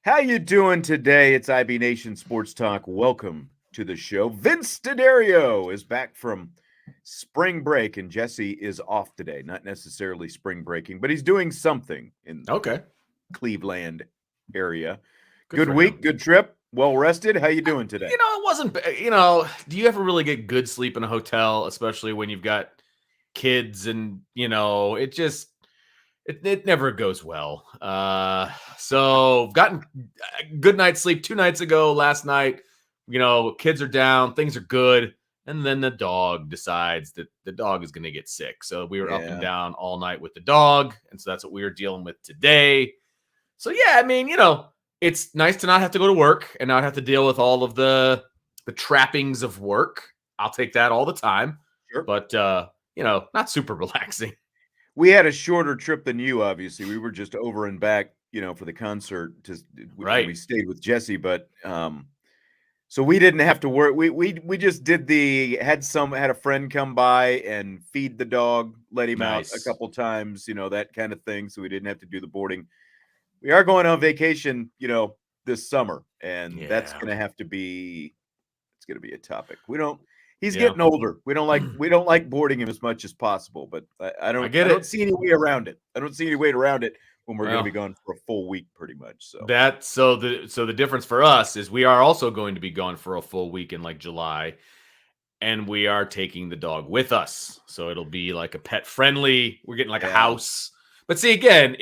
How you doing today? It's IB Nation Sports Talk. Welcome to the show. Vince DeDario is back from spring break, and Jesse is off today. Not necessarily spring breaking, but he's doing something in the Cleveland area. Good week, good trip, well rested. How you doing today? It wasn't, do you ever really get good sleep in a hotel, especially when you've got kids and, it never goes well. So gotten a good night's sleep 2 nights ago. Last night, kids are down, things are good. And then the dog decides that the dog is going to get sick. So we were up and down all night with the dog. And so that's what we were dealing with today. So it's nice to not have to go to work and not have to deal with all of the trappings of work. I'll take that all the time. Sure. But, not super relaxing. We had a shorter trip than you, obviously. We were just over and back, for the concert. We stayed with Jesse, but so we didn't have to work. We just had a friend come by and feed the dog, let him out a couple times, that kind of thing. So we didn't have to do the boarding. We are going on vacation, this summer, and that's going to have to be. It's going to be a topic. He's getting older. We don't like boarding him as much as possible, but I don't see any way around it. I don't see any way around it when we're going to be gone for a full week, pretty much. So the difference for us is we are also going to be gone for a full week in like July, and we are taking the dog with us. So it'll be like a pet friendly. We're getting like a house, but see again,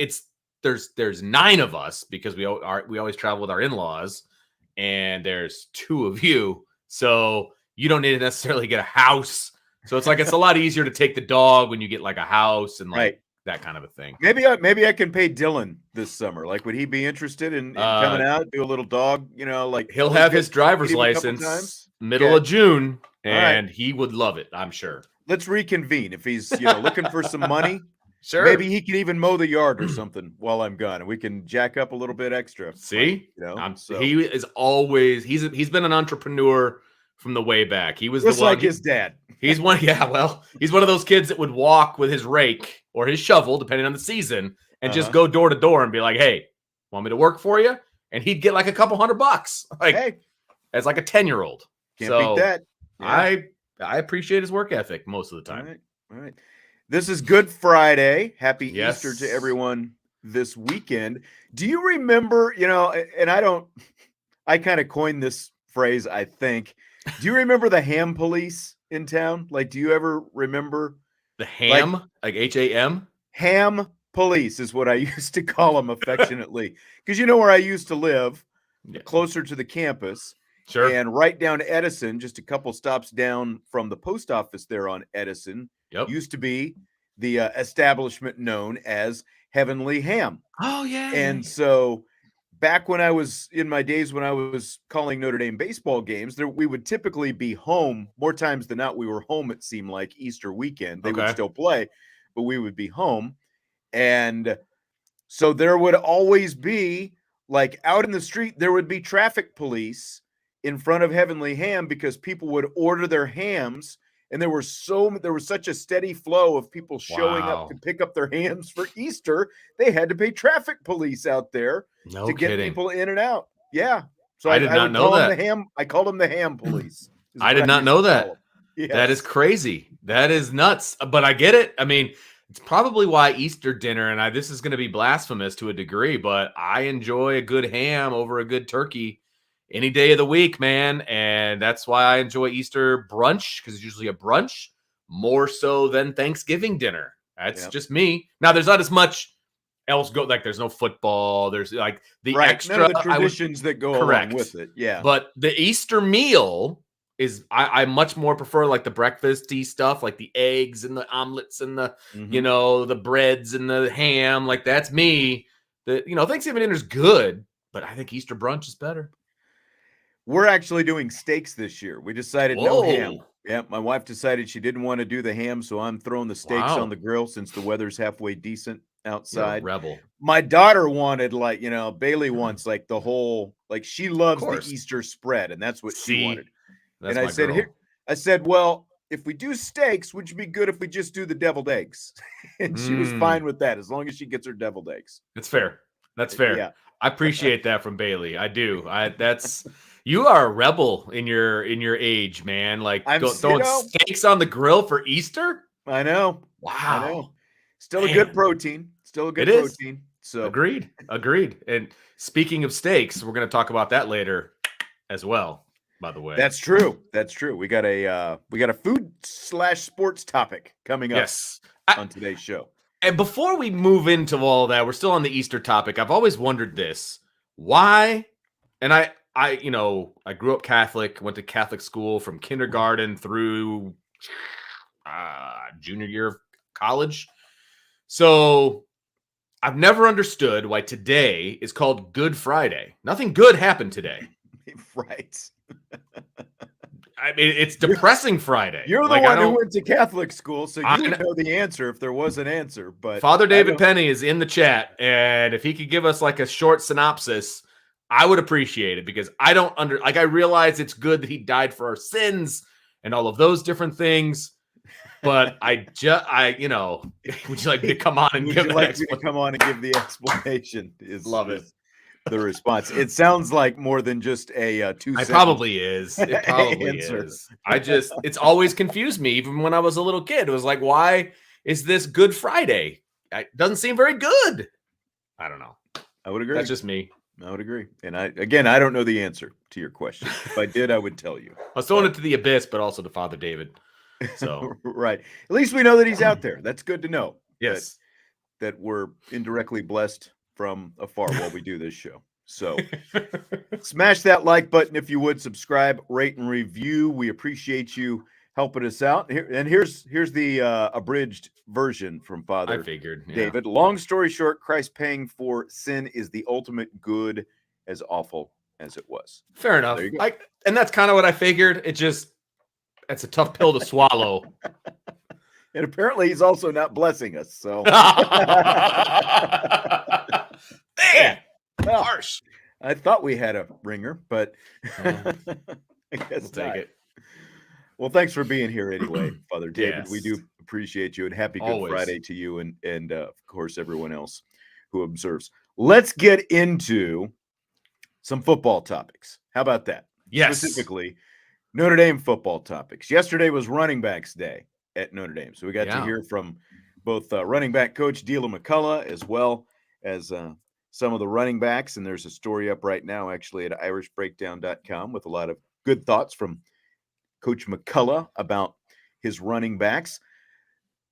there's 9 of us because we always travel with our in-laws, and there's 2 of you, so. You don't need to necessarily get a house. So it's a lot easier to take the dog when you get like a house and that kind of a thing. Maybe I can pay Dylan this summer. Like, would he be interested in coming out, do a little dog, he'll have his driver's license middle of June, and he would love it, I'm sure. Let's reconvene. If he's, looking for some money, sure. Maybe he can even mow the yard or something while I'm gone, and we can jack up a little bit extra. See, he is always, he's been an entrepreneur from the way back. He was just like his dad. He's one. Yeah, well, he's one of those kids that would walk with his rake or his shovel, depending on the season, and just go door to door and be like, "Hey, want me to work for you?" And he'd get like a couple $100, as like a 10-year-old. Can't beat that. Yeah. I appreciate his work ethic most of the time. All right. This is Good Friday. Happy Easter to everyone this weekend. Do you remember? And I kind of coined this phrase, I think. Do you remember the ham police in town? Like, do you ever remember the ham, like H-A-M? Ham police is what I used to call them affectionately. Because where I used to live, closer to the campus. Sure. And right down to Edison, just a couple stops down from the post office there on Edison, used to be the establishment known as Heavenly Ham. Oh, yeah. And so back when I was in my days when I was calling Notre Dame baseball games, we would typically be home more times than not. We were home, it seemed like, Easter weekend. They would still play, but we would be home. And so there would always be, like, out in the street, there would be traffic police in front of Heavenly Ham because people would order their hams. And there was such a steady flow of people showing up to pick up their hams for Easter. They had to pay traffic police out there to get people in and out. Yeah. So I did not know that. I called them the ham police. I did not know that. Yes. That is crazy. That is nuts. But I get it. I mean, it's probably why Easter dinner, and this is going to be blasphemous to a degree, but I enjoy a good ham over a good turkey any day of the week, man. And that's why I enjoy Easter brunch, because it's usually a brunch more so than Thanksgiving dinner. That's just me. Now, there's not as much else there's no football. There's like the extra none of the traditions that go along with it. Yeah. But the Easter meal is I much more prefer like the breakfasty stuff, like the eggs and the omelets and the the breads and the ham. Like, that's me. Thanksgiving dinner is good, but I think Easter brunch is better. We're actually doing steaks this year. We decided no ham. Whoa. Yeah, my wife decided she didn't want to do the ham, so I'm throwing the steaks on Wow. the grill since the weather's halfway decent You're a outside. rebel. My daughter wanted Bailey Mm, wants like the whole she of loves the course. Easter spread, and that's what she wanted. See, And that's my girl. I said, well, if we do steaks, would you be good if we just do the deviled eggs? And she was fine Mm, with that as long as she gets her deviled eggs. that's fair. That's fair. Yeah. I appreciate that from Bailey. I do. That's you are a rebel in your age, man. Like throwing steaks on the grill for Easter. I know. I Wow. know. Still a Man, good protein. Still a good it is. protein. So Agreed. Agreed. And speaking of steaks, we're going to talk about that later as well, by the way. that's true. That's true. We got a food/sports topic coming up Yes. on today's show. And before we move into all that, we're still on the Easter topic. I've always wondered this. Why? And I grew up Catholic, went to Catholic school from kindergarten through junior year of college. So I've never understood why today is called Good Friday. Nothing good happened today. Right. I mean, it's depressing Friday. You're the one who went to Catholic school, so you would know the answer if there was an answer. But Father David Penny is in the chat, and if he could give us like a short synopsis, I would appreciate it, because I don't I realize it's good that he died for our sins and all of those different things. But would you like me to come on and give the explanation? Love it. The response. It sounds like more than just a two. It probably is. It probably is. It's always confused me, even when I was a little kid. It was like, why is this Good Friday? It doesn't seem very good. I don't know. I would agree. That's just me. I would agree. And I don't know the answer to your question. If I did, I would tell you. I was throwing it to the abyss, but also to Father David. So right. At least we know that he's out there. That's good to know. Yes. That we're indirectly blessed from afar while we do this show. So smash that like button if you would, subscribe, rate, and review. We appreciate you helping us out. Here's the abridged version from Father David. Long story short, Christ paying for sin is the ultimate good, as awful as it was. Fair enough. And that's kind of what I figured. It's a tough pill to swallow. And apparently he's also not blessing us. So man, harsh. I thought we had a ringer, but I guess we'll take it. Well, thanks for being here anyway, Father David. Yes. We do appreciate you, and happy Good Friday to you and of course everyone else who observes. Let's get into some football topics. How about that? Yes. Specifically, Notre Dame football topics. Yesterday was running backs day at Notre Dame. So we got to hear from both running back coach Deala McCullough as well as some of the running backs. And there's a story up right now actually at irishbreakdown.com with a lot of good thoughts from Coach McCullough about his running backs.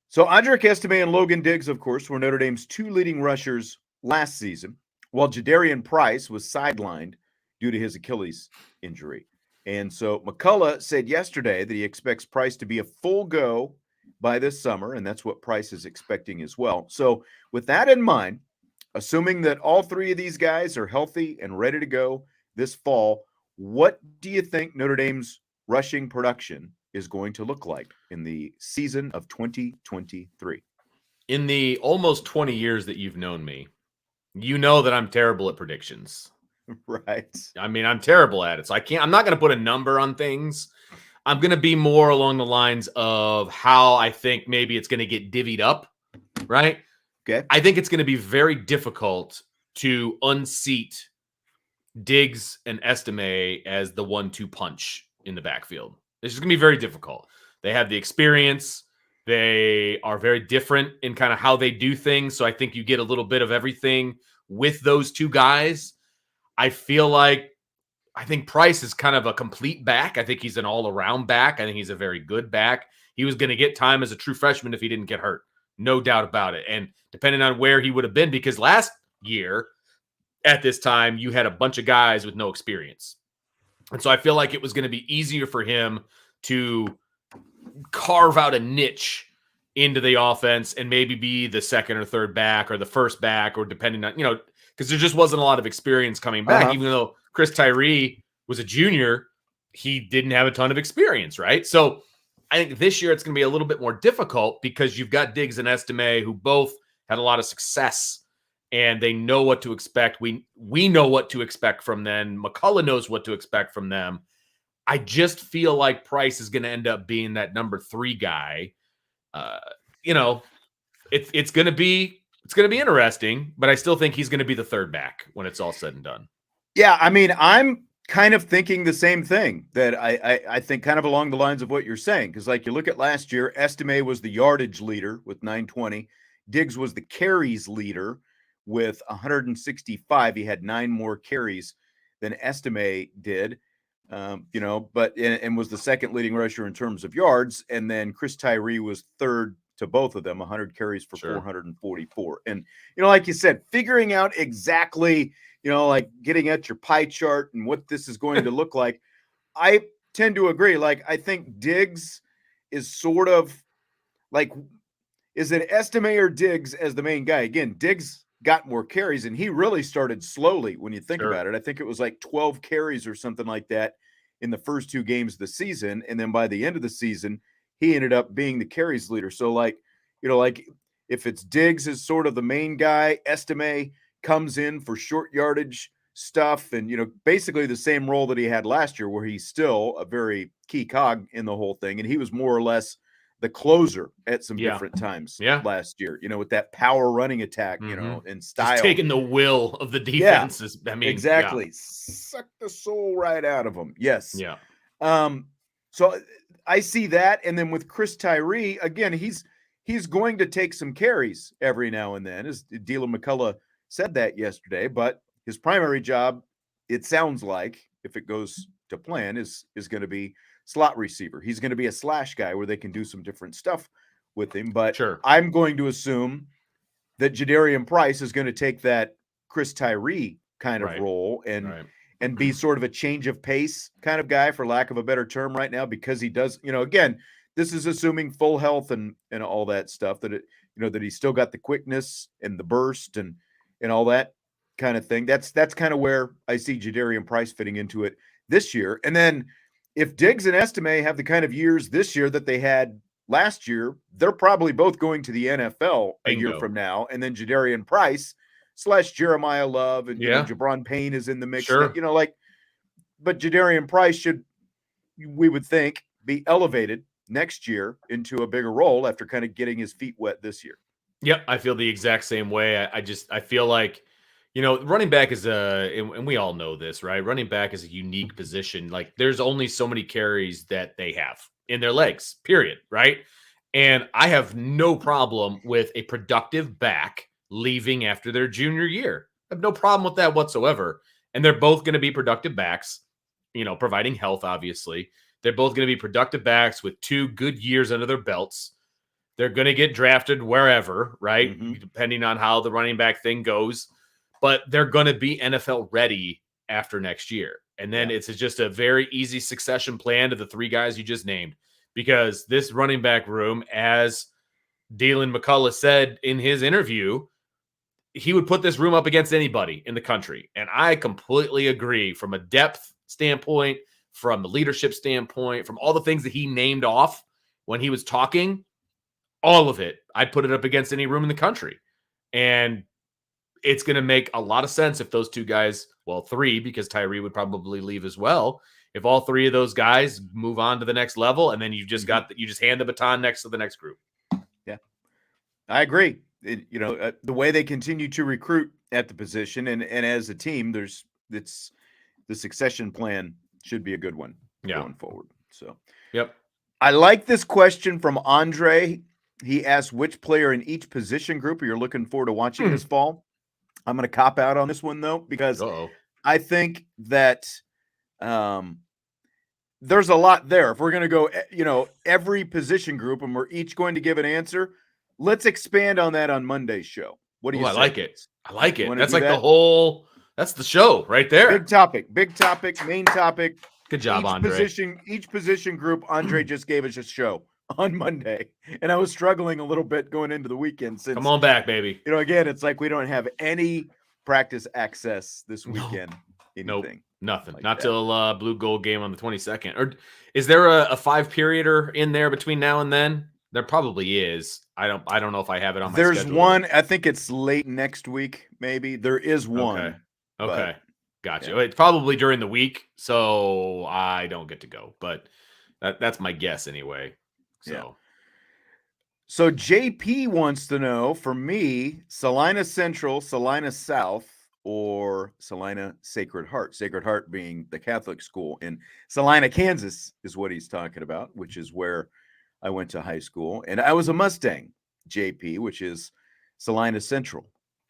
So Audric Estime and Logan Diggs, of course, were Notre Dame's two leading rushers last season, while Jadarian Price was sidelined due to his Achilles injury. And so McCullough said yesterday that he expects Price to be a full go by this summer, and that's what Price is expecting as well. So with that in mind, assuming that all three of these guys are healthy and ready to go this fall, what do you think Notre Dame's rushing production is going to look like in the season of 2023? In the almost 20 years that you've known me, you know that I'm terrible at predictions. Right. I mean, I'm terrible at it. So I'm not going to put a number on things. I'm going to be more along the lines of how I think maybe it's going to get divvied up. Right. Okay. I think it's going to be very difficult to unseat Diggs and Estime as the 1-2 punch in the backfield. It's just going to be very difficult. They have the experience. They are very different in kind of how they do things. So I think you get a little bit of everything with those two guys. I think Price is kind of a complete back. I think he's an all-around back. I think he's a very good back. He was going to get time as a true freshman if he didn't get hurt. No doubt about it. And depending on where he would have been, because last year at this time, you had a bunch of guys with no experience. And so I feel like it was going to be easier for him to carve out a niche into the offense and maybe be the second or third back or the first back, or depending on, because there just wasn't a lot of experience coming back, even though Chris Tyree was a junior, he didn't have a ton of experience, right? So I think this year it's going to be a little bit more difficult because you've got Diggs and Estime who both had a lot of success and they know what to expect. We know what to expect from them. McCullough knows what to expect from them. I just feel like Price is going to end up being that number 3 guy. It's going to be interesting, but I still think he's going to be the 3rd back when it's all said and done. Yeah, I mean, I'm kind of thinking the same thing, that I think kind of along the lines of what you're saying, because like you look at last year, Estime was the yardage leader with 920. Diggs was the carries leader with 165. He had 9 more carries than Estime did, but was the 2nd leading rusher in terms of yards. And then Chris Tyree was 3rd to both of them, 100 carries for 444. And, like you said, figuring out exactly, like getting at your pie chart and what this is going to look like. I tend to agree. Like, I think Diggs is sort of like, is it Estime or Diggs as the main guy? Again, Diggs got more carries and he really started slowly when you think about it. I think it was like 12 carries or something like that in the first 2 games of the season. And then by the end of the season, he ended up being the carries leader. So like if it's Diggs is sort of the main guy, Estime comes in for short yardage stuff and, basically the same role that he had last year, where he's still a very key cog in the whole thing. And he was more or less the closer at some different times last year, with that power running attack, and style. Just taking the will of the defenses. I mean, exactly. Suck the soul right out of them. Yes. Yeah. So I see that. And then with Chris Tyree, again, he's going to take some carries every now and then, as Dylan McCullough said that yesterday, but his primary job, it sounds like, if it goes to plan, is going to be slot receiver. He's going to be a slash guy where they can do some different stuff with him. But I'm going to assume that Jadarian Price is going to take that Chris Tyree kind of role and be sort of a change of pace kind of guy, for lack of a better term right now, because he does, again, this is assuming full health and all that stuff, that that he's still got the quickness and the burst and all that kind of thing. That's kind of where I see Jadarian Price fitting into it this year. And then if Diggs and Estime have the kind of years this year that they had last year, they're probably both going to the NFL a year from now. And then Jadarian Price / Jeremiah Love and Jabron Payne is in the mix. But Jadarian Price should, we would think, be elevated next year into a bigger role after kind of getting his feet wet this year. Yep, I feel the exact same way. I feel like, running back is and we all know this, right? Running back is a unique position. Like, there's only so many carries that they have in their legs, period, right? And I have no problem with a productive back leaving after their junior year. I have no problem with that whatsoever. And they're both going to be productive backs, providing health, obviously. They're both going to be productive backs with 2 good years under their belts. They're going to get drafted wherever, right? Depending on how the running back thing goes. But they're going to be NFL ready after next year. And then it's just a very easy succession plan to the 3 guys you just named. Because this running back room, as Dylan McCullough said in his interview, he would put this room up against anybody in the country. And I completely agree, from a depth standpoint, from the leadership standpoint, from all the things that he named off when he was talking. All of it, I'd put it up against any room in the country. And it's going to make a lot of sense if those 2 guys, 3, because Tyree would probably leave as well. If all 3 of those guys move on to the next level, and then you just you just hand the baton next to the next group. Yeah, I agree. The way they continue to recruit at the position and as a team, it's the succession plan should be a good one going forward. So, I like this question from Andre. He asked, which player in each position group are you looking forward to watching this fall? I'm going to cop out on this one, though, because I think that there's a lot there. If we're going to go, every position group and we're each going to give an answer, let's expand on that on Monday's show. What do you say? I like it. That's like that's the show right there. Big topic, main topic. Good job, Andre. Each position group, Andre just gave us a show on Monday. And I was struggling a little bit going into the weekend. Since, come on back, baby. Again, it's like we don't have any practice access this weekend. Anything. Nothing. like Not that. till blue gold game on the 22nd. Or is there a 5-perioder in there between now and then? There probably is. I don't know if I have it on my There's schedule. one. I think it's late next week. Maybe there is one. Okay. But, Gotcha. yeah. It's probably during the week, so I don't get to go. But that's my guess anyway. So. Yeah. So JP wants to know, for me, Salina Central, Salina South, or Salina Sacred Heart. Sacred Heart being the Catholic school in Salina, Kansas, is what he's talking about, which is where I went to high school. And I was a Mustang, JP, which is Salina Central.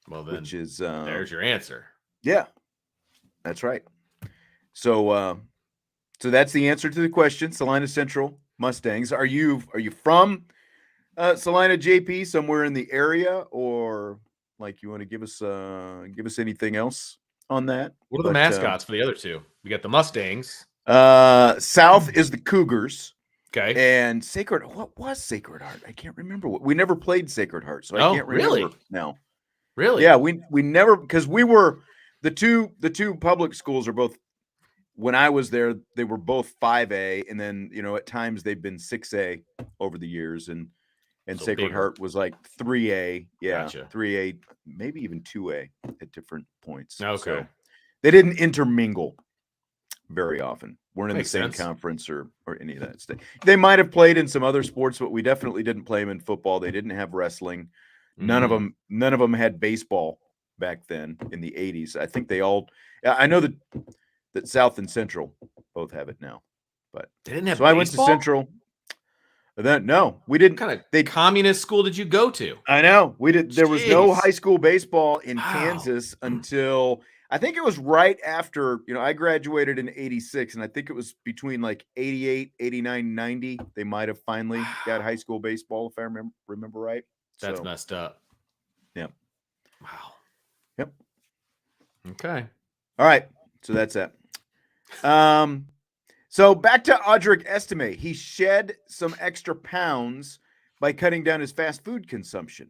Well, then, which is there's your answer. Yeah, that's right. So that's the answer to the question. Salina Central Mustangs. Are you from Salina, JP, somewhere in the area, or like you want to give us anything else on that? What are the mascots for the other two? We got the Mustangs. South is the Cougars. Okay. And what was Sacred Heart? I can't remember. We never played Sacred Heart, so I can't remember. Really? No. Really? Yeah, we never, because we were the two public schools are both, when I was there, they were both 5A, and then at times they've been 6A over the years, and So Sacred bigger. Heart was like 3A, yeah, Gotcha. 3A, maybe even 2A at different points. Okay. So they didn't intermingle very often. Weren't in Makes the same sense. conference or any of that stuff. They might have played in some other sports, but we definitely didn't play them in football. They didn't have wrestling. None of them had baseball back then in the 80s. I think they all. I know that South and Central both have it now, but they didn't have. So baseball? I went to Central. Then no, we didn't. What kind of communist school did you go to? I know we did. There was no high school baseball in Wow. Kansas until I think it was right after, I graduated in 86, and I think it was between like 88, 89, 90. They might have finally got high school baseball, if I remember right. That's messed up. Yep. Wow. Yep. Okay. All right. So that's that. So back to Audric Estime. He shed some extra pounds by cutting down his fast food consumption.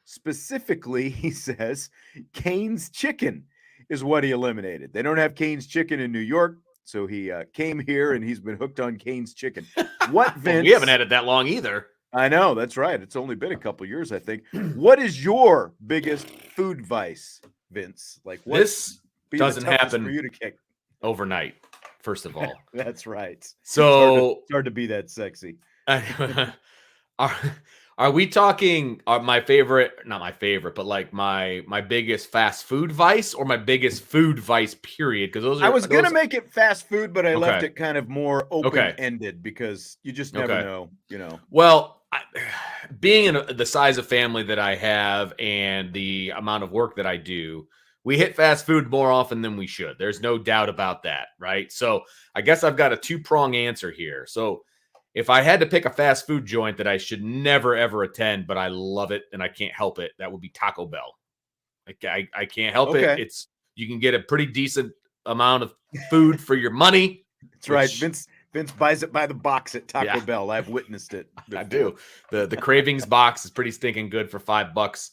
Specifically, he says, Cane's Chicken is what he eliminated. They don't have Cane's Chicken in New York, so he came here and he's been hooked on Cane's Chicken. What, Vince? Well, we haven't had it that long either. I know, that's right. It's only been a couple years, I think. What is your biggest food vice, Vince? Like, what this doesn't happen for you to kick overnight? First of all, that's right. So it's hard to be that sexy. Are we talking my favorite, not my favorite, but like my biggest fast food vice or my biggest food vice period? Because those are, I was going to make it fast food, but I left it kind of more open-ended because you just never know, Well, being in the size of family that I have and the amount of work that I do, we hit fast food more often than we should. There's no doubt about that, right? So I guess I've got a two-prong answer here. So if I had to pick a fast food joint that I should never, ever attend, but I love it and I can't help it, that would be Taco Bell. Like I can't help it. You can get a pretty decent amount of food for your money. That's right. Vince buys it by the box at Taco Bell. I've witnessed it before. I do. The Cravings box is pretty stinking good for $5.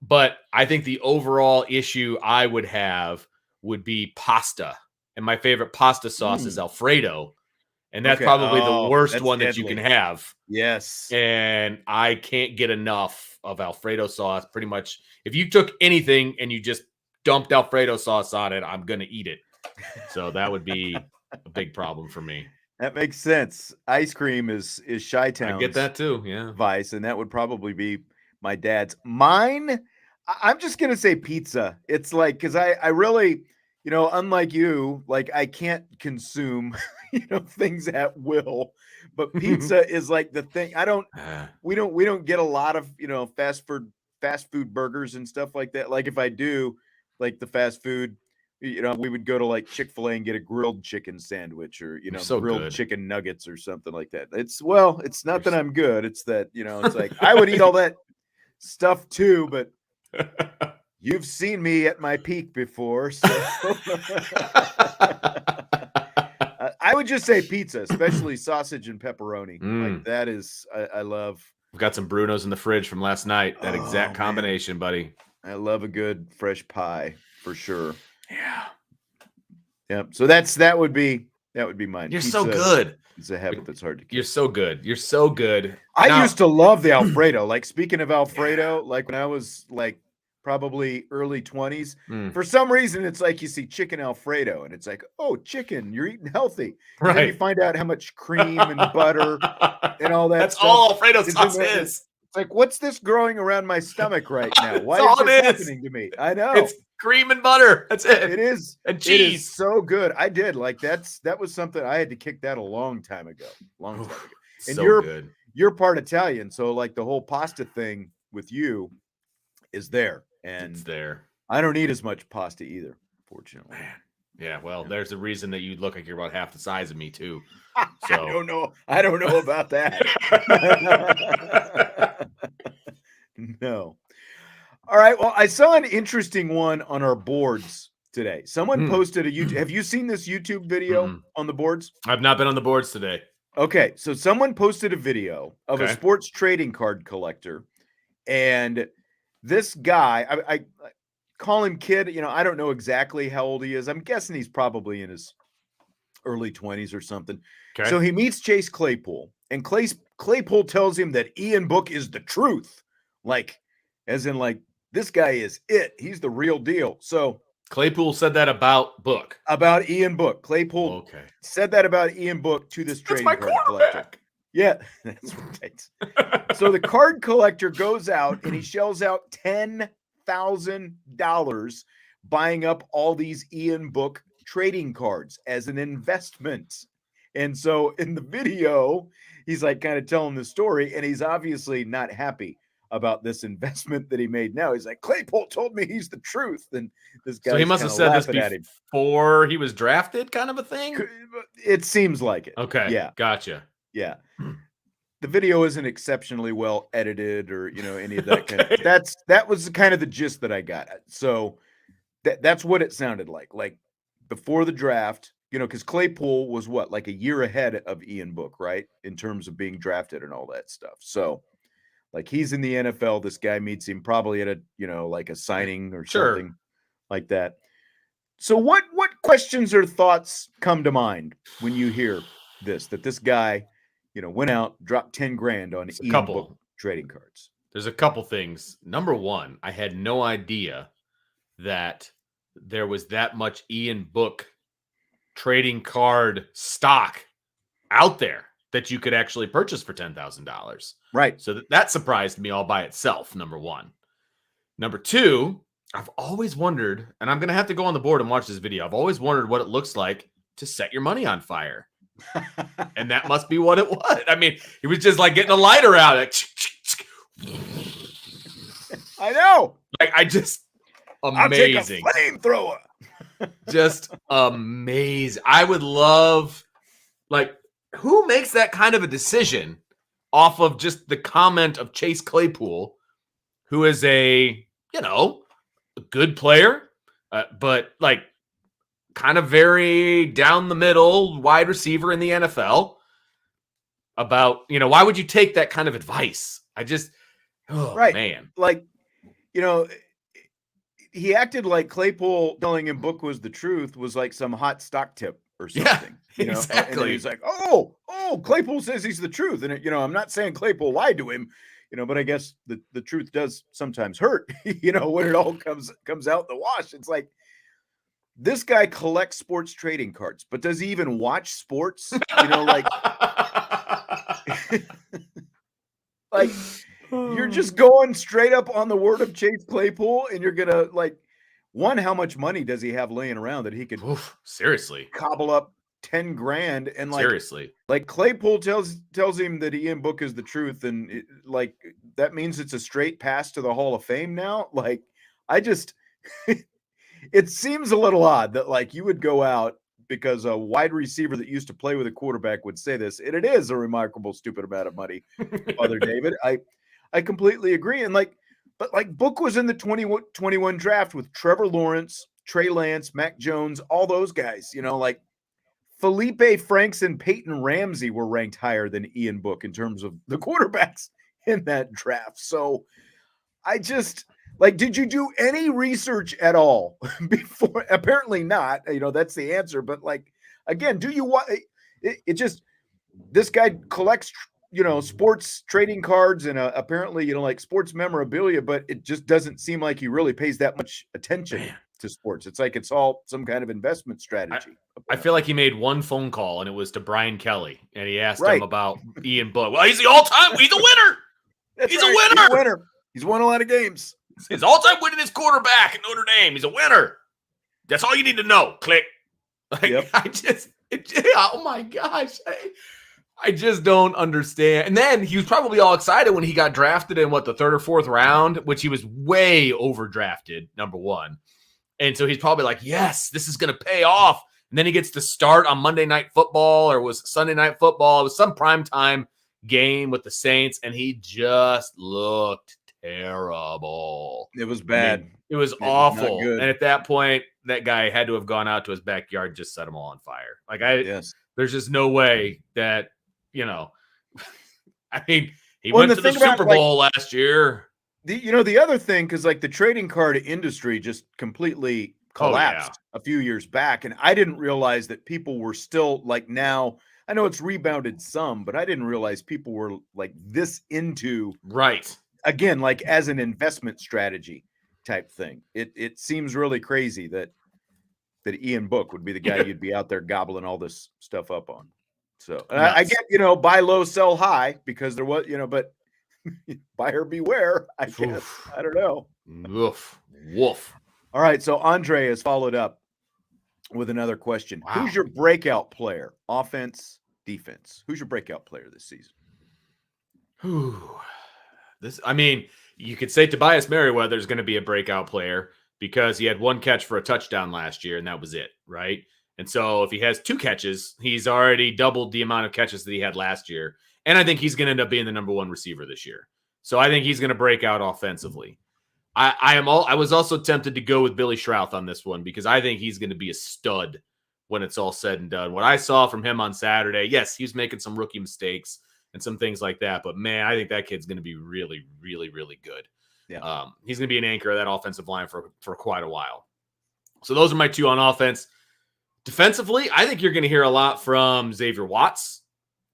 But I think the overall issue I would have would be pasta. And my favorite pasta sauce is Alfredo. And that's probably the worst one that you can have. Yes. And I can't get enough of Alfredo sauce. Pretty much, if you took anything and you just dumped Alfredo sauce on it, I'm going to eat it. So that would be a big problem for me. That makes sense. Ice cream is Chi-Town's I get that too, yeah. vice, and that would probably be my dad's. Mine, I'm just going to say pizza. It's like, because I really, unlike you, like I can't consume things at will, but pizza is like the thing. We don't get a lot of, fast food burgers and stuff like that. Like if I do, like the fast food, we would go to like Chick-fil-A and get a grilled chicken sandwich or, grilled chicken nuggets or something like that. It's not that I'm good. It's that, it's like I would eat all that stuff too, but you've seen me at my peak before. So I would just say pizza, especially sausage and pepperoni. Like that is, I love. We've got some Brunos in the fridge from last night. That exact combination, buddy. I love a good fresh pie for sure. Yeah. Yep. So that would be mine. You're Pizza, so good. It's a habit that's hard to keep. You're so good. You're so good. I used to love the Alfredo. Like, speaking of Alfredo, like when I was like probably early 20s, for some reason it's like you see chicken Alfredo and it's like, oh, chicken, you're eating healthy. And then you find out how much cream and butter and all that That's stuff all Alfredo sauce is. It's like, what's this growing around my stomach right now? Why is this happening to me? I know. It's cream and butter. That's it. It is. And cheese. It is so good. I did. Like, that was something I had to kick that a long time ago. And so good. You're part Italian, so like the whole pasta thing with you is there. And it's there. I don't eat as much pasta either, fortunately. Man. Yeah, well, there's a reason that you look like you're about half the size of me too. So I don't know about that. No. All right. Well, I saw an interesting one on our boards today. Someone posted a YouTube. Have you seen this YouTube video on the boards? I've not been on the boards today. Okay. So someone posted a video of a sports trading card collector. And this guy, I call him kid. You know, I don't know exactly how old he is. I'm guessing he's probably in his early 20s or something. Okay. So he meets Chase Claypool. And Claypool tells him that Ian Book is the truth. Like, as in, like, this guy is it. He's the real deal. So Claypool said that about Book. About Ian Book. Claypool said that about Ian Book to this trading card collector. Yeah, that's right. So the card collector goes out and he shells out $10,000 buying up all these Ian Book trading cards as an investment. And so in the video, he's like kind of telling the story, and he's obviously not happy about this investment that he made. Now he's like, Claypool told me he's the truth. And this guy, so he must have said this before he was drafted, kind of a thing. It seems like it. Okay. Yeah. Gotcha. Yeah. The video isn't exceptionally well edited or, you know, any of that kind of, that was kind of the gist that I got. So that's what it sounded like before the draft, you know, because Claypool was like a year ahead of Ian Book, right? In terms of being drafted and all that stuff. So like, he's in the NFL. This guy meets him probably at a, you know, like a signing or something like that. So what questions or thoughts come to mind when you hear this, that this guy, you know, went out, dropped 10 grand on Ian Book trading cards? There's a couple things. Number one, I had no idea that there was that much Ian Book trading card stock out there that you could actually purchase for $10,000. Right. So that surprised me all by itself, number one. Number two, I've always wondered, and I'm going to have to go on the board and watch this video. I've always wondered what it looks like to set your money on fire. And that must be what it was. I mean, he was just like getting a lighter out. Like, I know. Like, amazing. I'll take a flamethrower. Just amazing. I would love, like, who makes that kind of a decision off of just the comment of Chase Claypool, who is a good player, but like kind of very down the middle wide receiver in the NFL, about, you know, why would you take that kind of advice? Man. Like, you know, he acted like Claypool telling him Book was the truth was like some hot stock tip or something. Yeah, you know? exactly. And he's like, oh, Claypool says he's the truth. And, you know, I'm not saying Claypool lied to him, you know, but I guess the truth does sometimes hurt, you know, when it all comes out the wash. It's like, this guy collects sports trading cards, but does he even watch sports? You know, like, like, you're just going straight up on the word of Chase Claypool, and you're gonna, like, one, how much money does he have laying around that he could seriously cobble up 10 grand? And like, seriously, like, Claypool tells him that Ian Book is the truth, and like, that means it's a straight pass to the Hall of Fame now. Like, I just it seems a little odd that, like, you would go out because a wide receiver that used to play with a quarterback would say this, and it is a remarkable stupid amount of money, Father David. I completely agree. And like, but like, Book was in the 2021 draft with Trevor Lawrence, Trey Lance, Mac Jones, all those guys, you know, like Felipe Franks and Peyton Ramsey were ranked higher than Ian Book in terms of the quarterbacks in that draft. So Like, did you do any research at all before? Apparently not. That's the answer. But like, again, do you want it just this guy collects, sports trading cards and apparently, like sports memorabilia, but it just doesn't seem like he really pays that much attention to sports. It's like it's all some kind of investment strategy. I feel like he made one phone call and it was to Brian Kelly and he asked him Right. about Ian Book. Well, he's the all-time. He's a winner. He's right. a winner. He's a winner. He's won a lot of games. His all-time winningest quarterback at Notre Dame. He's a winner. That's all you need to know. Click. Like, Yep. Oh my gosh. I just don't understand. And then he was probably all excited when he got drafted in the third or fourth round, which he was way overdrafted, number one. And so he's probably like, yes, this is going to pay off. And then he gets to start on Monday Night Football, or was Sunday Night Football. It was some primetime game with the Saints, and he just looked terrible. It was bad. It was awful. And at that point, that guy had to have gone out to his backyard and just set them all on fire. Like, there's just no way that, I mean, he went to the Super Bowl last year. The other thing, because like the trading card industry just completely collapsed a few years back. And I didn't realize that people were still like now. I know it's rebounded some, but I didn't realize people were like this into again, like as an investment strategy type thing. It seems really crazy that Ian Book would be the guy you'd be out there gobbling all this stuff up on. So I get, buy low, sell high, because there was, but buyer beware, I guess. I don't know. Woof. All right. So Andre has followed up with another question. Wow. Who's your breakout player? Offense, defense. Who's your breakout player this season? You could say Tobias Merriweather is going to be a breakout player because he had one catch for a touchdown last year, and that was it, right? And so if he has two catches, he's already doubled the amount of catches that he had last year. And I think he's going to end up being the number one receiver this year. So I think he's going to break out offensively. I was also tempted to go with Billy Schrauth on this one because I think he's going to be a stud when it's all said and done. What I saw from him on Saturday, yes, he's making some rookie mistakes and some things like that. But, man, I think that kid's going to be really, really, really good. Yeah. He's going to be an anchor of that offensive line for quite a while. So those are my two on offense. Defensively, I think you're going to hear a lot from Xavier Watts.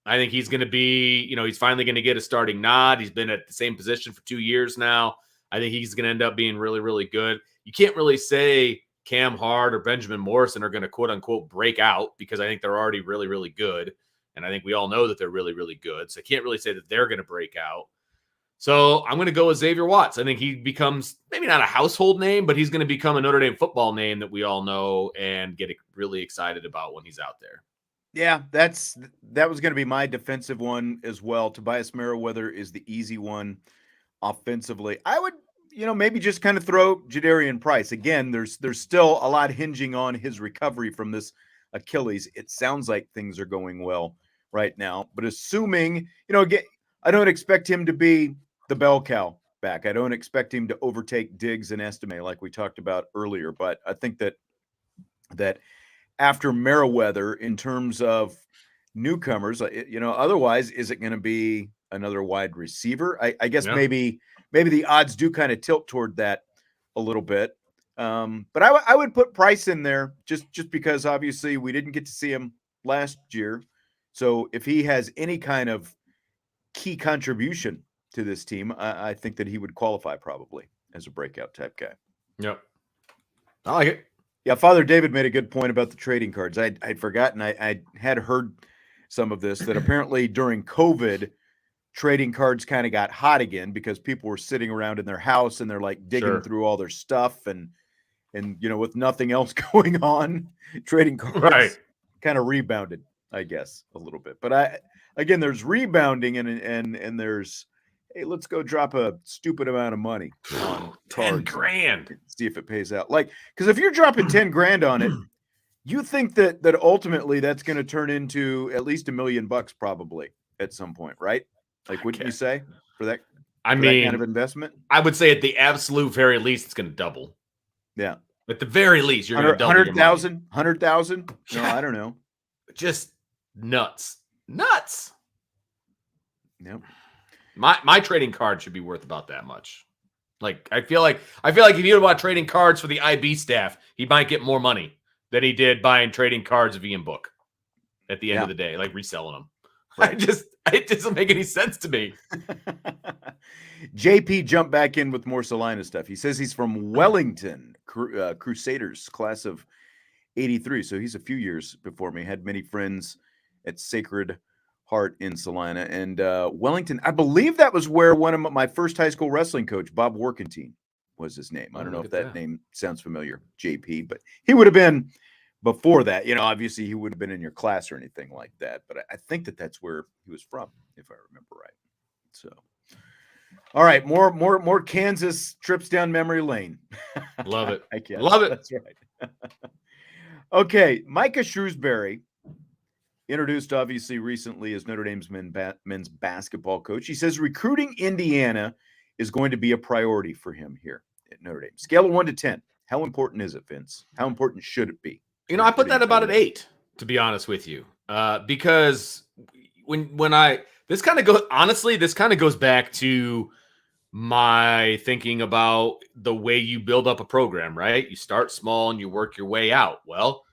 I think he's going to be, he's finally going to get a starting nod. He's been at the same position for 2 years now. I think he's going to end up being really, really good. You can't really say Cam Hart or Benjamin Morrison are going to quote unquote break out because I think they're already really, really good. And I think we all know that they're really, really good. So I can't really say that they're going to break out. So I'm going to go with Xavier Watts. I think he becomes maybe not a household name, but he's going to become a Notre Dame football name that we all know and get really excited about when he's out there. Yeah, that was going to be my defensive one as well. Tobias Merriweather is the easy one offensively. I would, maybe just kind of throw Jadarian Price. Again, there's still a lot hinging on his recovery from this Achilles. It sounds like things are going well right now, but assuming, again, I don't expect him to be the bell cow back. I don't expect him to overtake Diggs and Estime like we talked about earlier, but I think that after Merriweather, in terms of newcomers, otherwise, is it going to be another wide receiver? I guess maybe the odds do kind of tilt toward that a little bit. But I would put Price in there just because obviously we didn't get to see him last year. So if he has any kind of key contribution to this team, I think that he would qualify probably as a breakout type guy. Yep. I like it. Yeah, Father David made a good point about the trading cards. I'd forgotten. I had heard some of this, that apparently during COVID, trading cards kind of got hot again because people were sitting around in their house and they're like digging through all their stuff and with nothing else going on, trading cards kind of rebounded, I guess, a little bit. But again, there's rebounding and there's, hey, let's go drop a stupid amount of money on $10,000. See if it pays out. Like, because if you're dropping $10,000 on it, you think that ultimately that's going to turn into at least $1 million probably at some point, right? Like, wouldn't you say for that? That kind of investment? I would say at the absolute very least, it's going to double. Yeah. At the very least, you're going to double 100,000, 100,000. No, I don't know. Just nuts. Yep. My trading card should be worth about that much. Like I feel like if he would bought trading cards for the IB staff, he might get more money than he did buying trading cards of Ian Book at the end of the day, like reselling them. Right. It doesn't make any sense to me. JP jumped back in with more Salina stuff. He says he's from Wellington, Crusaders, class of 83. So he's a few years before me. Had many friends at Sacred Heart in Salina. And Wellington, I believe that was where one of my first high school wrestling coach, Bob Workentine, was his name. I don't know if that name sounds familiar, JP, but he would have been before that. Obviously he would have been in your class or anything like that. But I think that's where he was from, if I remember right. So, all right, more Kansas trips down memory lane. Love it. I guess. Love it. That's right. Okay, Micah Shrewsbury, introduced obviously recently as Notre Dame's men's basketball coach. He says recruiting Indiana is going to be a priority for him here at Notre Dame. Scale of 1 to 10. How important is it, Vince? How important should it be? I put that about an 8, to be honest with you, because this kind of goes back to my thinking about the way you build up a program, right? You start small and you work your way out. Well,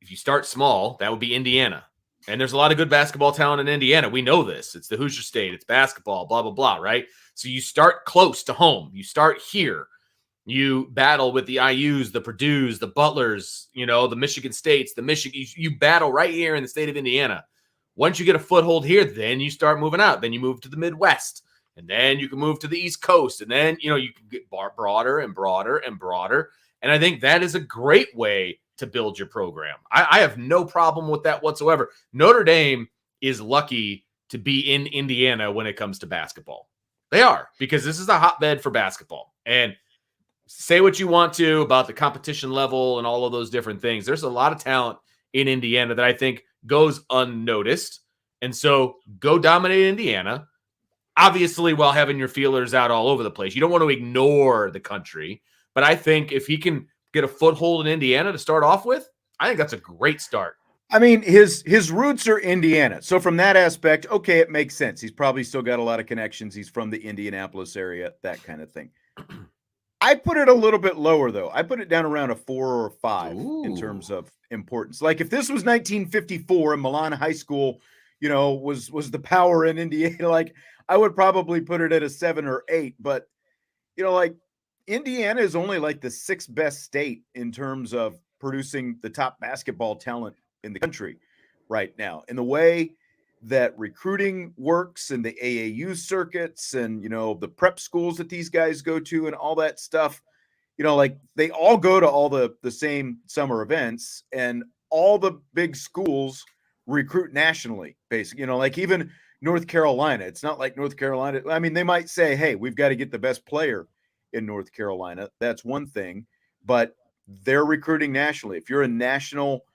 if you start small, that would be Indiana. And there's a lot of good basketball talent in Indiana. We know this. It's the Hoosier State. It's basketball, blah, blah, blah, right? So you start close to home. You start here. You battle with the IUs, the Purdues, the Butlers, the Michigan States, you battle right here in the state of Indiana. Once you get a foothold here, then you start moving out. Then you move to the Midwest. And then you can move to the East Coast. And then, you can get broader and broader and broader. And I think that is a great way to build your program. I have no problem with that whatsoever. Notre Dame is lucky to be in Indiana when it comes to basketball. They are, because this is a hotbed for basketball. And say what you want to about the competition level and all of those different things. There's a lot of talent in Indiana that I think goes unnoticed. And so go dominate Indiana, obviously, while having your feelers out all over the place. You don't want to ignore the country. But I think if he can get a foothold in Indiana to start off with, I think that's a great start. I mean, his roots are Indiana. So from that aspect, okay, it makes sense. He's probably still got a lot of connections. He's from the Indianapolis area, that kind of thing. I put it a little bit lower, though. I put it down around a 4 or 5 in terms of importance. Like if this was 1954 and Milan High School, was the power in Indiana, like I would probably put it at a 7 or 8. But, like Indiana is only like the 6th best state in terms of producing the top basketball talent in the country right now. And the way that recruiting works and the AAU circuits and, the prep schools that these guys go to and all that stuff, like they all go to all the same summer events, and all the big schools recruit nationally, basically. Like even North Carolina, it's not like North Carolina. I mean, they might say, hey, we've got to get the best player in North Carolina. That's one thing, but they're recruiting nationally. If you're a national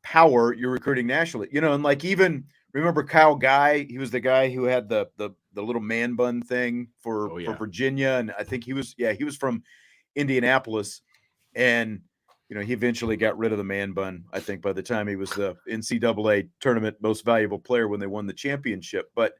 power, you're recruiting nationally, and like even remember Kyle Guy, he was the guy who had the little man bun thing for Virginia. And I think he was from Indianapolis, and he eventually got rid of the man bun, I think, by the time he was the NCAA tournament most valuable player when they won the championship. But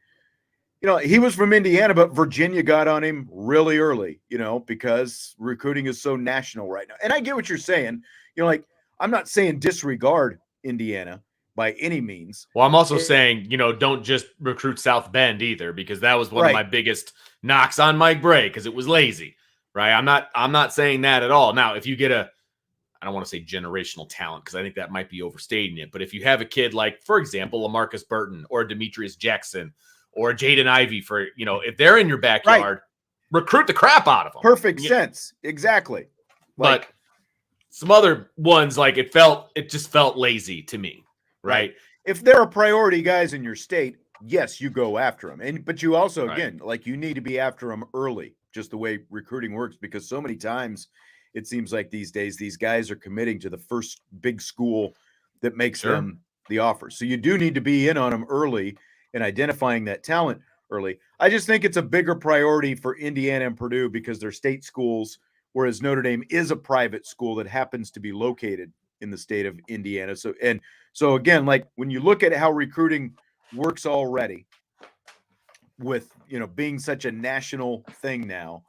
he was from Indiana, but Virginia got on him really early, because recruiting is so national right now. And I get what you're saying. Like, I'm not saying disregard Indiana by any means. Well, I'm also saying, don't just recruit South Bend either, because that was one of my biggest knocks on Mike Bray, because it was lazy, right? I'm not saying that at all. Now, if you get I don't want to say generational talent, because I think that might be overstating it, but if you have a kid like, for example, LaMarcus Burton or Demetrius Jackson or Jaden Ivey, if they're in your backyard, recruit the crap out of them. Perfect sense. Exactly. But some other ones, like it just felt lazy to me. Right. If there are priority guys in your state, yes, you go after them. But you also, again, like you need to be after them early, just the way recruiting works, because so many times it seems like these days, these guys are committing to the first big school that makes them the offer. So you do need to be in on them early and identifying that talent early. I just think it's a bigger priority for Indiana and Purdue because they're state schools, whereas Notre Dame is a private school that happens to be located in the state of Indiana. So again, like when you look at how recruiting works already with, being such a national thing now,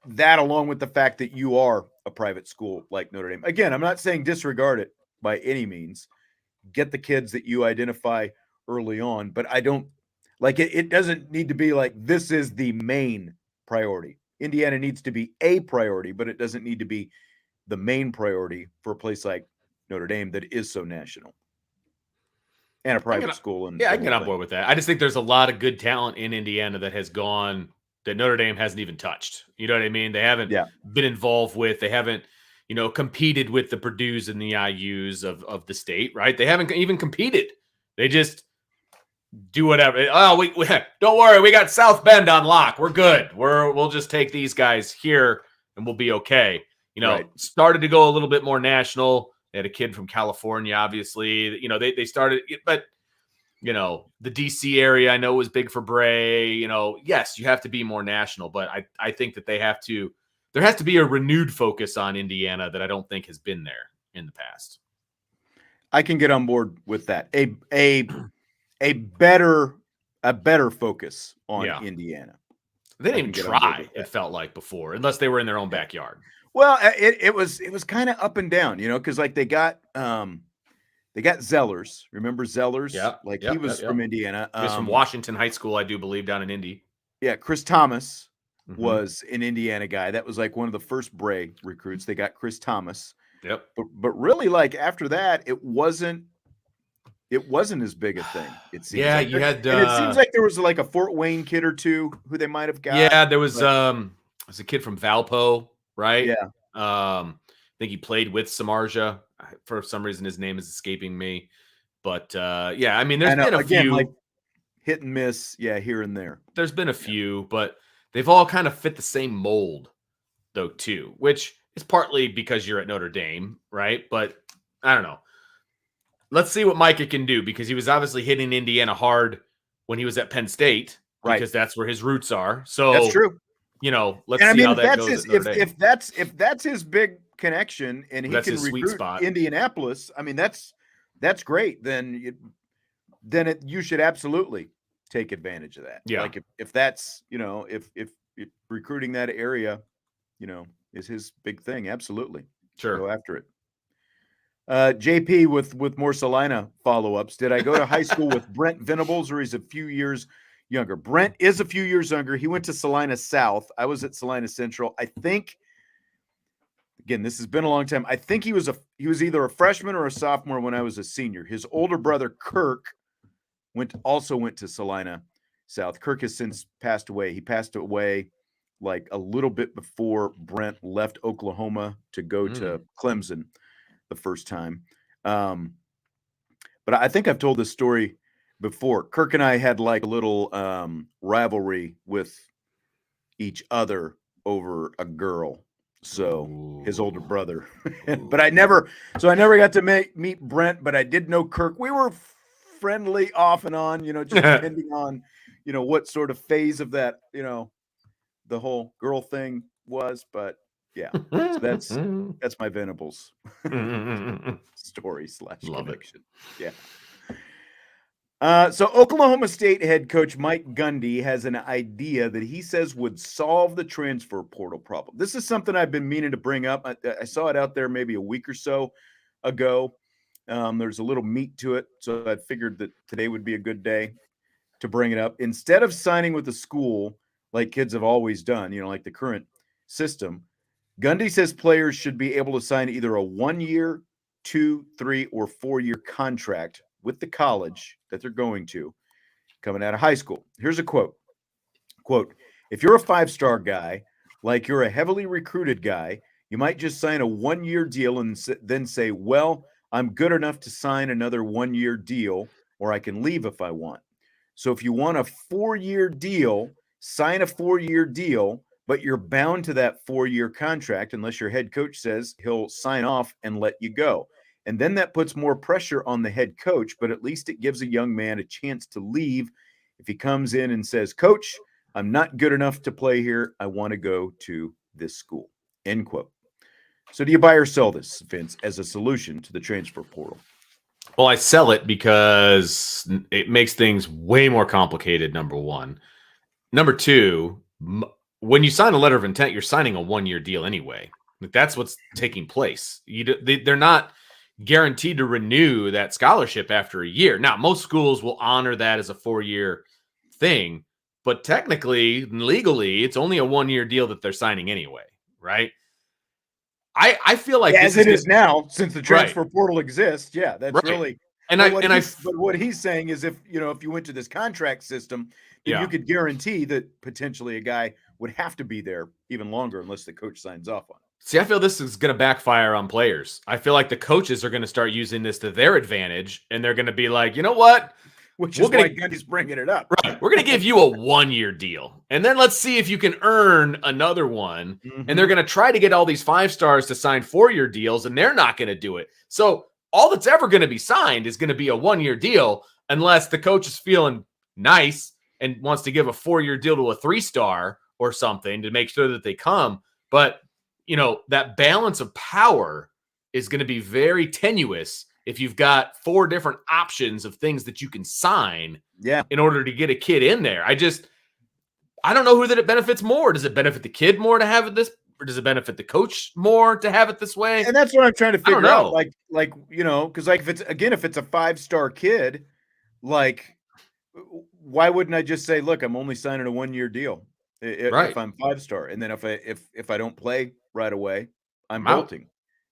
that along with the fact that you are a private school like Notre Dame. Again, I'm not saying disregard it by any means. Get the kids that you identify early on, but I don't like it. It doesn't need to be like this is the main priority. Indiana needs to be a priority, but it doesn't need to be the main priority for a place like Notre Dame that is so national and a private school. And I can get on board with that. I just think there's a lot of good talent in Indiana that has gone that Notre Dame hasn't even touched. You know what I mean? They haven't been involved with. They haven't, competed with the Purdues and the IUs of the state, right? They haven't even competed. They just do whatever. Oh, we don't worry. We got South Bend on lock. We're good. We'll just take these guys here and we'll be okay. Started to go a little bit more national. They had a kid from California, obviously. They started, but the DC area I know was big for Bray. Yes, you have to be more national, but I think that there has to be a renewed focus on Indiana that I don't think has been there in the past. I can get on board with that. A better focus on Indiana. They didn't even try, it felt like, before, unless they were in their own backyard. Well, it was kind of up and down, because like they got Zellers. Remember Zellers? Yeah. He was from Indiana. He was from Washington High School, I do believe, down in Indy. Yeah, Chris Thomas was an Indiana guy. That was like one of the first Bray recruits. They got Chris Thomas. Yep. But really, like after that, it wasn't as big a thing. It seems. Yeah, like. you had. And it seems like there was like a Fort Wayne kid or two who they might have got. Yeah, there was. There's a kid from Valpo, right? Yeah. I think he played with Samardzija. For some reason, his name is escaping me. But yeah, I mean, there's been a few like hit and miss, here and there. There's been a few, but they've all kind of fit the same mold, though, too, which is partly because you're at Notre Dame, right? But I don't know. Let's see what Micah can do, because he was obviously hitting Indiana hard when he was at Penn State, because that's where his roots are. So that's true. Let's see how that goes. If that's his big connection and he can recruit Indianapolis, I mean that's great. Then you should absolutely take advantage of that. Yeah. Like if that's if recruiting that area, is his big thing, absolutely. Sure. Go after it. JP with more Salina follow-ups. Did I go to high school with Brent Venables, or he's a few years younger? Brent is a few years younger. He went to Salina South. I was at Salina Central. I think, again, this has been a long time. I think he was either a freshman or a sophomore when I was a senior. His older brother Kirk also went to Salina South. Kirk has since passed away. He passed away like a little bit before Brent left Oklahoma to go to Clemson the first time. But I think I've told this story before. Kirk and I had like a little rivalry with each other over a girl. So his older brother, but I never got to meet Brent, but I did know Kirk. We were friendly off and on, just depending on, what sort of phase of that, the whole girl thing was. But yeah, so that's my Venables story / connection. Yeah. So Oklahoma State head coach Mike Gundy has an idea that he says would solve the transfer portal problem. This is something I've been meaning to bring up. I saw it out there maybe a week or so ago. There's a little meat to it, so I figured that today would be a good day to bring it up. Instead of signing with the school like kids have always done, like the current system, Gundy says players should be able to sign either a 1-year, 2, 3, or 4-year contract with the college that they're going to coming out of high school. Here's a quote. If you're a 5-star guy, like you're a heavily recruited guy, you might just sign a 1-year deal and then say, well, I'm good enough to sign another 1-year deal, or I can leave if I want. So if you want a 4-year deal, sign a 4-year deal, but you're bound to that 4-year contract unless your head coach says he'll sign off and let you go. And then that puts more pressure on the head coach, but at least it gives a young man a chance to leave if he comes in and says, Coach, I'm not good enough to play here. I want to go to this school. End quote. So do you buy or sell this, Vince, as a solution to the transfer portal? Well, I sell it because it makes things way more complicated, number one. Number two, when you sign a letter of intent, you're signing a 1-year deal anyway. Like that's what's taking place. They're not guaranteed to renew that scholarship after a year. Now, most schools will honor that as a 4-year thing, but technically, legally, it's only a 1-year deal that they're signing anyway, right? I feel like this as it is now, since the right, transfer portal exists. Yeah, that's right. really. And But what he's saying is, if you went to this contract system, then yeah. you could guarantee that potentially a guy would have to be there even longer unless the coach signs off on it. See, I feel this is going to backfire on players. I feel like the coaches are going to start using this to their advantage, and they're going to be like, you know what? Which is why Gundy's bringing it up. Right. We're going to give you a 1-year deal, and then let's see if you can earn another one. Mm-hmm. And they're going to try to get all these 5-stars to sign 4-year deals, and they're not going to do it. So all that's ever going to be signed is going to be a 1-year deal, unless the coach is feeling nice and wants to give a 4-year deal to a 3-star or something to make sure that they come. But that balance of power is going to be very tenuous if you've got 4 different options of things that you can sign in order to get a kid in there. I don't know who that it benefits more. Does it benefit the kid more to have it this, or does it benefit the coach more to have it this way? And that's what I'm trying to figure out. Because if it's a 5-star kid, like, why wouldn't I just say, look, I'm only signing a 1-year deal if I'm 5-star, and then if I don't play right away, I'm bolting.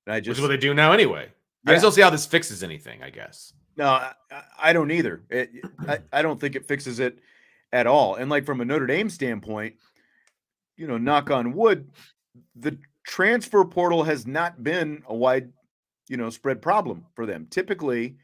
Which is what they do now anyway. Yeah. I just don't see how this fixes anything, I guess. No, I don't either. I don't think it fixes it at all. And like from a Notre Dame standpoint, knock on wood, the transfer portal has not been a wide, spread problem for them. Typically,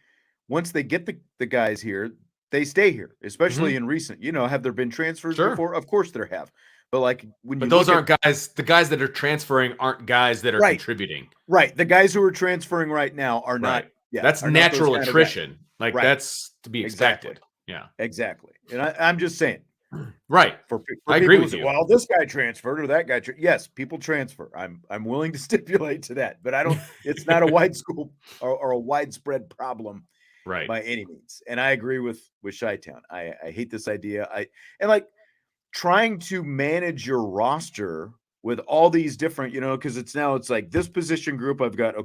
once they get the guys here, they stay here, especially in recent. Have there been transfers before? Of course there have. But those aren't guys. The guys that are transferring aren't guys that are contributing. Right. The guys who are transferring right now are not. Yeah, that's natural attrition. That's to be expected. Exactly. Yeah, exactly. And I'm just saying. Right. For I agree with you. Well, this guy transferred or that guy. Yes, people transfer. I'm willing to stipulate to that, but I don't. It's not a wide school or a widespread problem, right? By any means. And I agree with Chi-Town. I hate this idea. Trying to manage your roster with all these different, because it's like this position group. I've got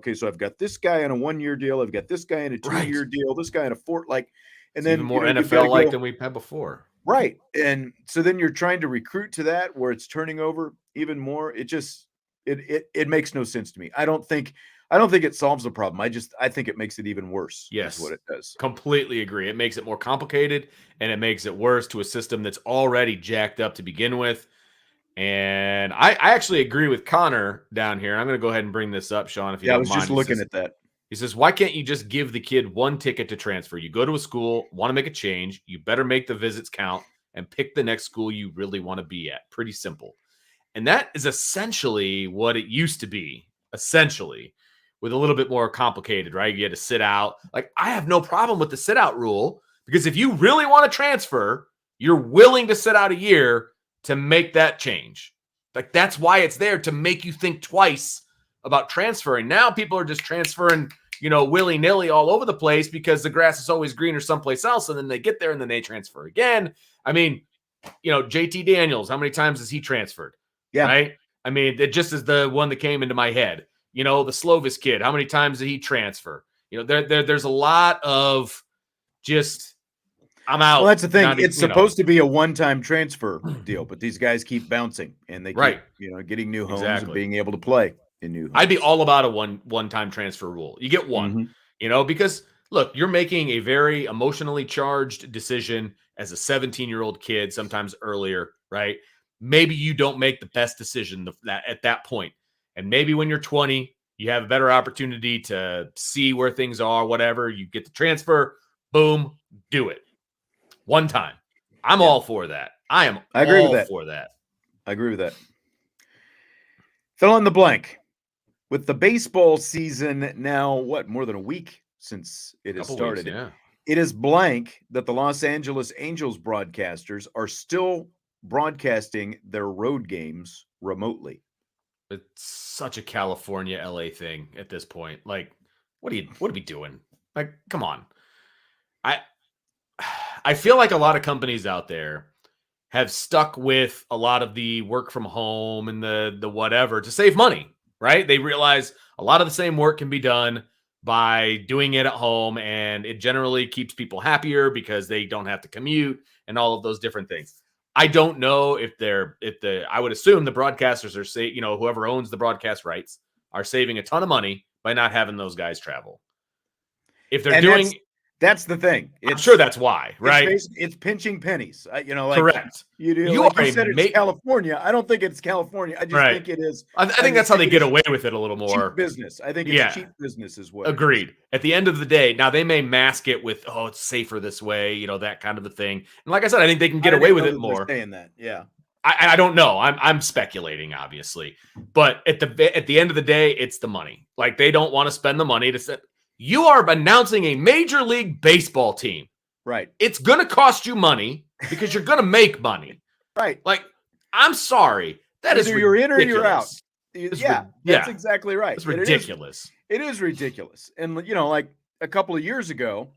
this guy on a 1-year deal. I've got this guy in a 2-year deal. This guy in a 4, and it's then even more NFL than we've had before. Right. And so then you're trying to recruit to that where it's turning over even more. It just, it makes no sense to me. I don't think it solves the problem. I think it makes it even worse. Yes. Is what it does. Completely agree. It makes it more complicated and it makes it worse to a system that's already jacked up to begin with. And I actually agree with Connor down here. I'm going to go ahead and bring this up, Sean, if you don't mind. I was just looking at that. He says, why can't you just give the kid one ticket to transfer? You go to a school, want to make a change, you better make the visits count and pick the next school you really want to be at. Pretty simple. And that is essentially what it used to be, with a little bit more complicated, right? You had to sit out. I have no problem with the sit out rule because if you really want to transfer, you're willing to sit out a year to make that change. That's why it's there, to make you think twice about transferring. Now people are just transferring, willy-nilly all over the place because the grass is always greener someplace else. And then they get there and then they transfer again. I mean, JT Daniels, how many times has he transferred? Yeah. Right. I mean, it just is the one that came into my head. The Slovis kid, how many times did he transfer? There's a lot of just, I'm out. Well, that's the thing. It's supposed to be a one-time transfer deal, but these guys keep bouncing and they keep, getting new homes and being able to play in new homes. I'd be all about a one-time transfer rule. You get one, because look, you're making a very emotionally charged decision as a 17-year-old kid, sometimes earlier, right? Maybe you don't make the best decision at that point. And maybe when you're 20, you have a better opportunity to see where things are, whatever. You get the transfer, boom, do it. One time. I'm all for that. I agree with that. I agree with that. Fill in the blank. With the baseball season now, more than a week since it has started. Weeks, It is blank that the Los Angeles Angels broadcasters are still broadcasting their road games remotely. It's such a California, LA thing at this point. What are we doing? Come on. I feel like a lot of companies out there have stuck with a lot of the work from home and the whatever to save money, right? They realize a lot of the same work can be done by doing it at home, and it generally keeps people happier because they don't have to commute and all of those different things. I don't know if I would assume the broadcasters are whoever owns the broadcast rights are saving a ton of money by not having those guys travel. If they're doing, that's the thing. I'm sure that's why, right? It's pinching pennies. Correct. You said it's California. I don't think it's California. I just think it is. I think that's how they get away with it a little more. Cheap business. I think it's cheap business as well. Agreed. At the end of the day, now they may mask it with, it's safer this way, that kind of a thing. And like I said, I think they can get away with it more. Saying that, yeah. I don't know. I'm speculating, obviously, but at the end of the day, it's the money. Like, they don't want to spend the money to set. You are announcing a Major League Baseball team. Right. It's going to cost you money because you're going to make money. Right. Like, I'm sorry. That Either is you're in or ridiculous. you're out. That's exactly right. It's ridiculous. It is ridiculous. And, like a couple of years ago,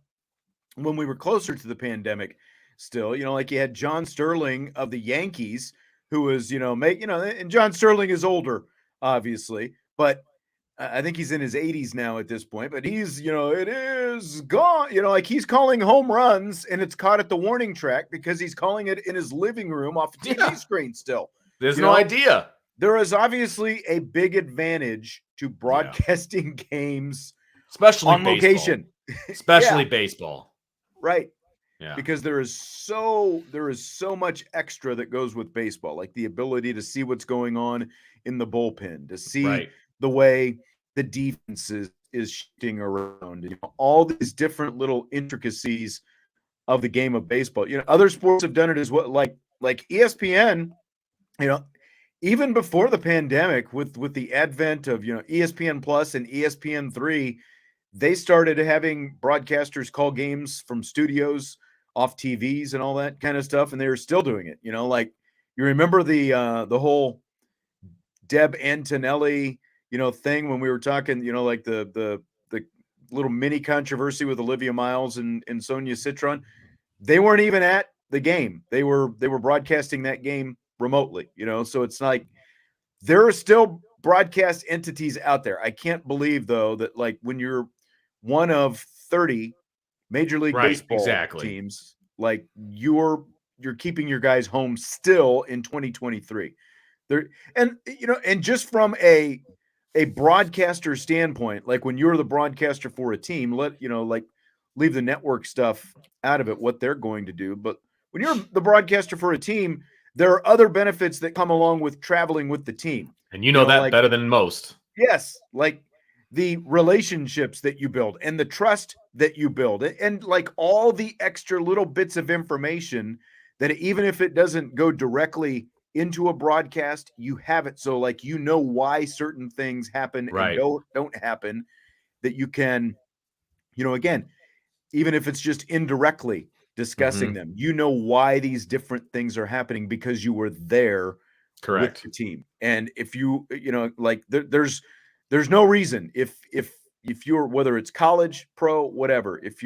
when we were closer to the pandemic still, like you had John Sterling of the Yankees, who was, and John Sterling is older, obviously, but I think he's in his 80s now at this point, but he's, it is gone. Like he's calling home runs and it's caught at the warning track because he's calling it in his living room off the TV screen still. There's no idea. There is obviously a big advantage to broadcasting games, especially on location, especially baseball. Right. Yeah. Because there is so much extra that goes with baseball, like the ability to see what's going on in the bullpen, to see the way the defense is shifting around, all these different little intricacies of the game of baseball. Other sports have done it as well, like ESPN, even before the pandemic, with the advent of, ESPN Plus and ESPN3, they started having broadcasters call games from studios off TVs and all that kind of stuff, and they were still doing it. Like you remember the whole Deb Antonelli thing when we were talking, like the little mini controversy with Olivia Miles and Sonia Citron. They weren't even at the game. They were broadcasting that game remotely, so it's like there are still broadcast entities out there. I can't believe though that, like, when you're one of 30 Major League Baseball teams, like you're keeping your guys home still in 2023. And just from a broadcaster standpoint, like when you're the broadcaster for a team, leave the network stuff out of it, what they're going to do. But when you're the broadcaster for a team, there are other benefits that come along with traveling with the team. And that better than most. Yes. Like the relationships that you build and the trust that you build, and like all the extra little bits of information that even if it doesn't go directly into a broadcast, you have it. So like, why certain things happen and don't happen, that you can, again, even if it's just indirectly discussing them, why these different things are happening because you were there with the team. And if you, like there's no reason if you're, whether it's college, pro, whatever, if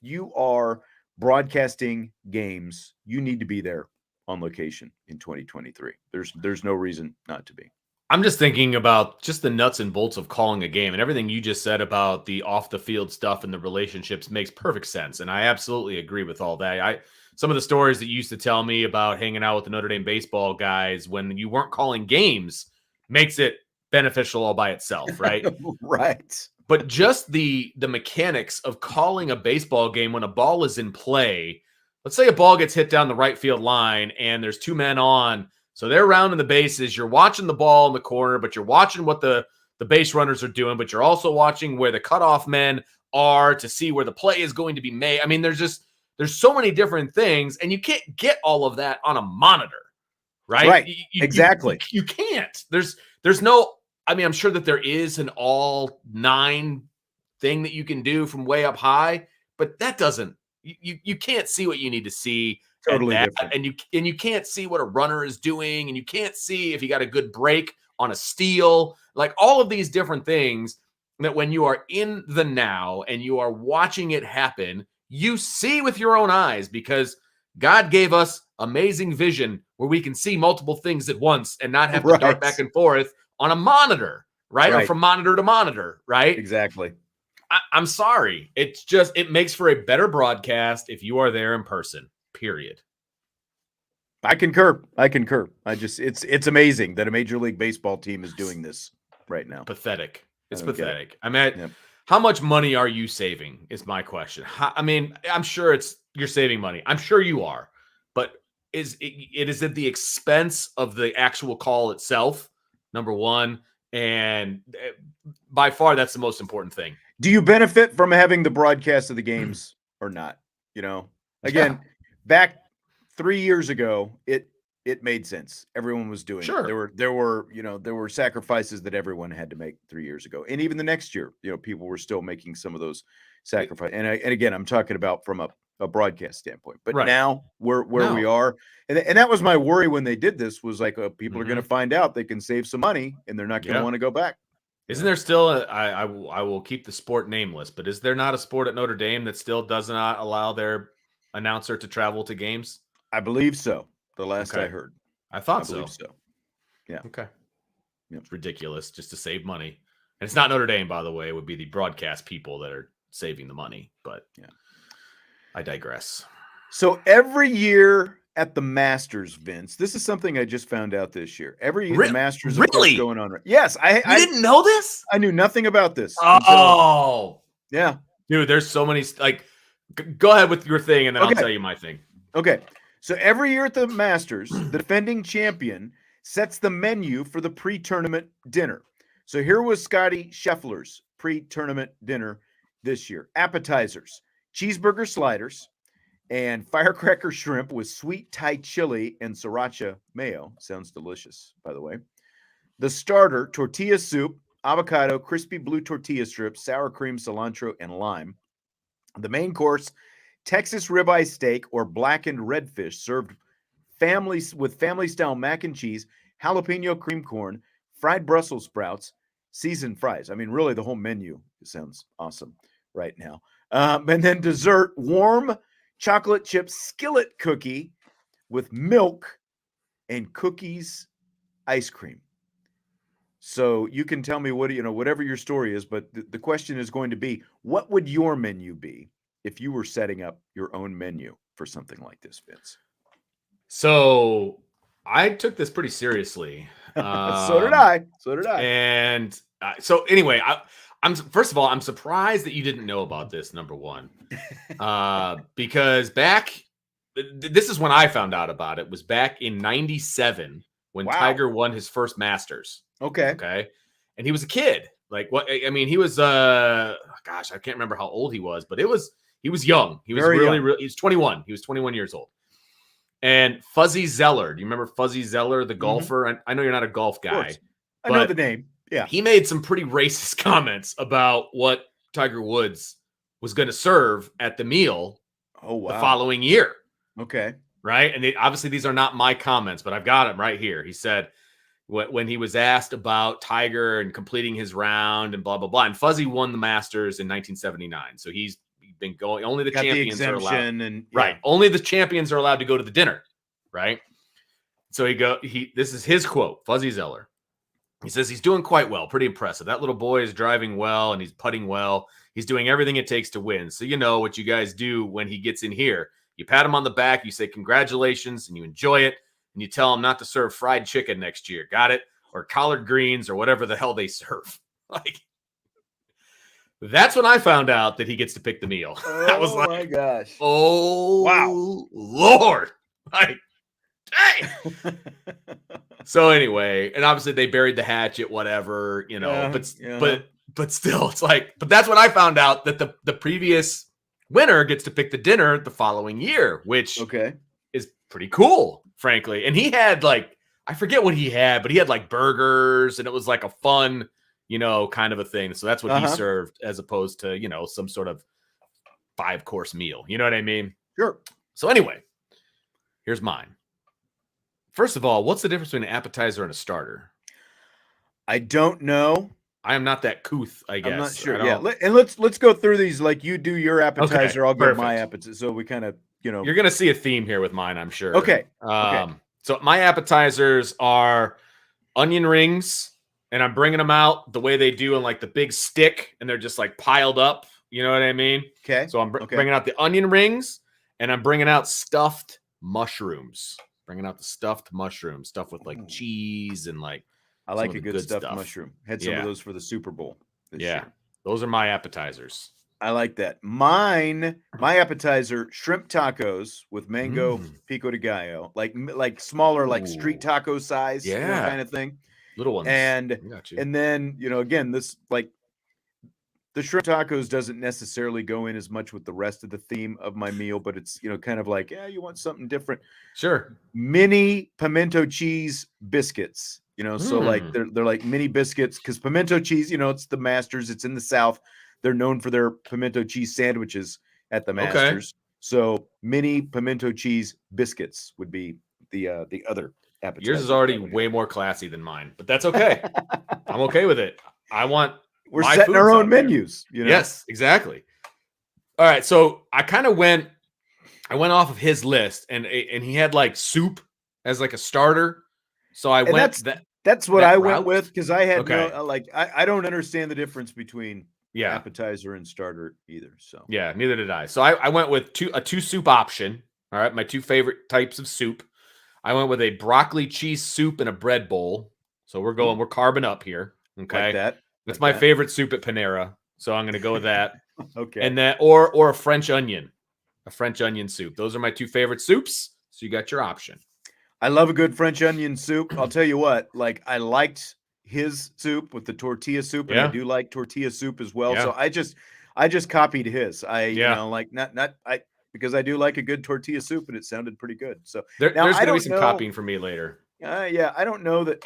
you are broadcasting games, you need to be there on location in 2023. There's no reason not to be. I'm just thinking about just the nuts and bolts of calling a game, and everything you just said about the off the field stuff and the relationships makes perfect sense. And I absolutely agree with all that. Some of the stories that you used to tell me about hanging out with the Notre Dame baseball guys when you weren't calling games makes it beneficial all by itself, right? Right. But just the mechanics of calling a baseball game when a ball is in play. Let's say a ball gets hit down the right field line and there's two men on. So they're rounding the bases. You're watching the ball in the corner, but you're watching what the base runners are doing, but you're also watching where the cutoff men are to see where the play is going to be made. I mean, there's so many different things, and you can't get all of that on a monitor, right? Right. Exactly. You can't. There's no, I mean, I'm sure that there is an all 9 thing that you can do from way up high, but that doesn't, you can't see what you need to see. Totally different. And you can't see what a runner is doing, and you can't see if you got a good break on a steal, like all of these different things that when you are in the now and you are watching it happen, you see with your own eyes, because God gave us amazing vision where we can see multiple things at once and not have to dart back and forth on a monitor, right? Or from monitor to monitor, right? Exactly. I'm sorry. It makes for a better broadcast if you are there in person, period. I concur. It's amazing that a Major League Baseball team is doing this right now. Pathetic. It's pathetic. I mean, how much money are you saving is my question. I'm sure you're saving money. I'm sure you are. But is it at the expense of the actual call itself, number one? And by far, that's the most important thing. Do you benefit from having the broadcast of the games or not? Again, back 3 years ago, it made sense. Everyone was doing it. There were sacrifices that everyone had to make 3 years ago, and even the next year, people were still making some of those sacrifices. And again, I'm talking about from a broadcast standpoint. But now where we are, and that was my worry when they did this, was like people are going to find out they can save some money, and they're not going to want to go back. Isn't there still I will keep the sport nameless, but is there not a sport at Notre Dame that still does not allow their announcer to travel to games? I believe so. The last I heard. I thought so. Yeah. Okay. Yep. It's ridiculous just to save money. And it's not Notre Dame, by the way. It would be the broadcast people that are saving the money. But I digress. So every year at the Masters, Vince, this is something I just found out this year. Every year the Masters is going on. Yes. I didn't know this? I knew nothing about this. Oh. Yeah. Dude, there's so many. Go ahead with your thing, and then I'll tell you my thing. Okay. So every year at the Masters, the defending champion sets the menu for the pre-tournament dinner. So here was Scotty Scheffler's pre-tournament dinner this year. Appetizers, cheeseburger sliders, and firecracker shrimp with sweet Thai chili and sriracha mayo. Sounds delicious, by the way. The starter, tortilla soup, avocado, crispy blue tortilla strips, sour cream, cilantro, and lime. The main course, Texas ribeye steak or blackened redfish served with family-style mac and cheese, jalapeno cream corn, fried Brussels sprouts, seasoned fries. I mean, really, the whole menu sounds awesome right now. And then dessert, warm chocolate chip skillet cookie with milk and cookies, ice cream. So you can tell me whatever your story is, but the question is going to be, what would your menu be if you were setting up your own menu for something like this, Vince? So I took this pretty seriously. So did I. And so anyway, first of all, I'm surprised that you didn't know about this, number one. Because this is when I found out about it, was back in 97 when Tiger won his first Masters. Okay. And he was a kid. He was I can't remember how old he was, but he was young. He was really he was 21. He was 21 years old. And Fuzzy Zeller, do you remember Fuzzy Zeller, the golfer? And I know you're not a golf guy. I know the name. Yeah. He made some pretty racist comments about what Tiger Woods was going to serve at the meal the following year. Okay. Right? And obviously these are not my comments, but I've got them right here. He said when he was asked about Tiger and completing his round and blah, blah, blah. And Fuzzy won the Masters in 1979. So he's been going, only the champions are allowed. Right. Only the champions are allowed to go to the dinner. Right. So this is his quote, Fuzzy Zeller. He says he's doing quite well, pretty impressive. That little boy is driving well and he's putting well. He's doing everything it takes to win. So you know what you guys do when he gets in here. You pat him on the back, you say congratulations, and you enjoy it, and you tell him not to serve fried chicken next year. Got it? Or collard greens or whatever the hell they serve. That's when I found out that he gets to pick the meal. I was like, my gosh. Oh, wow. Lord. Dang. So anyway, and obviously they buried the hatchet, whatever, but still, it's but that's when I found out that the previous winner gets to pick the dinner the following year, which is pretty cool, frankly. And he had I forget what he had, but he had burgers, and it was a fun, kind of a thing. So that's what he served, as opposed to, some sort of 5-course meal. You know what I mean? Sure. So anyway, here's mine. First of all, what's the difference between an appetizer and a starter? I don't know. I am not that couth, I guess. I'm not sure. Yeah. And let's go through these like you do your appetizer. I'll get my appetizer. So we kind of You're gonna see a theme here with mine, I'm sure. Okay. Okay. So my appetizers are onion rings, and I'm bringing them out the way they do in like the big stick, and they're just like piled up. You know what I mean? Okay. So I'm bringing out the onion rings, and I'm bringing out stuffed mushrooms. Bringing out the stuffed mushrooms, stuff with like cheese and like. I like a good stuffed mushroom. Had some of those for the Super Bowl this year. Those are my appetizers. I like that. My appetizer, shrimp tacos with mango pico de gallo, like smaller, like street taco size, kind of thing. Little ones. And then, again, this like the shrimp tacos doesn't necessarily go in as much with the rest of the theme of my meal, but it's, kind of like, you want something different. Sure. Mini pimento cheese biscuits, so like they're like mini biscuits because pimento cheese, it's the Masters, it's in the South. They're known for their pimento cheese sandwiches at the Masters. So mini pimento cheese biscuits would be the other appetizer. Yours is already way more classy than mine, but that's okay. I'm okay with it. We're setting our own menus. Yes, exactly. All right, so I went off of his list, and he had like soup as like a starter. So I went. That's what I went with because I had I don't understand the difference between appetizer and starter either. So neither did I. So I went with a two soup option. All right, my two favorite types of soup. I went with a broccoli cheese soup and a bread bowl. So we're carbing up here. Okay, like that. That's my favorite soup at Panera. So I'm going to go with that. Okay, and that or a French onion soup. Those are my two favorite soups. So you got your option. I love a good French onion soup. I'll tell you what, like I liked his soup with the tortilla soup, and I do like tortilla soup as well. So I just copied his. Because I do like a good tortilla soup, and it sounded pretty good. So there's going to be some copying for me later. I don't know that.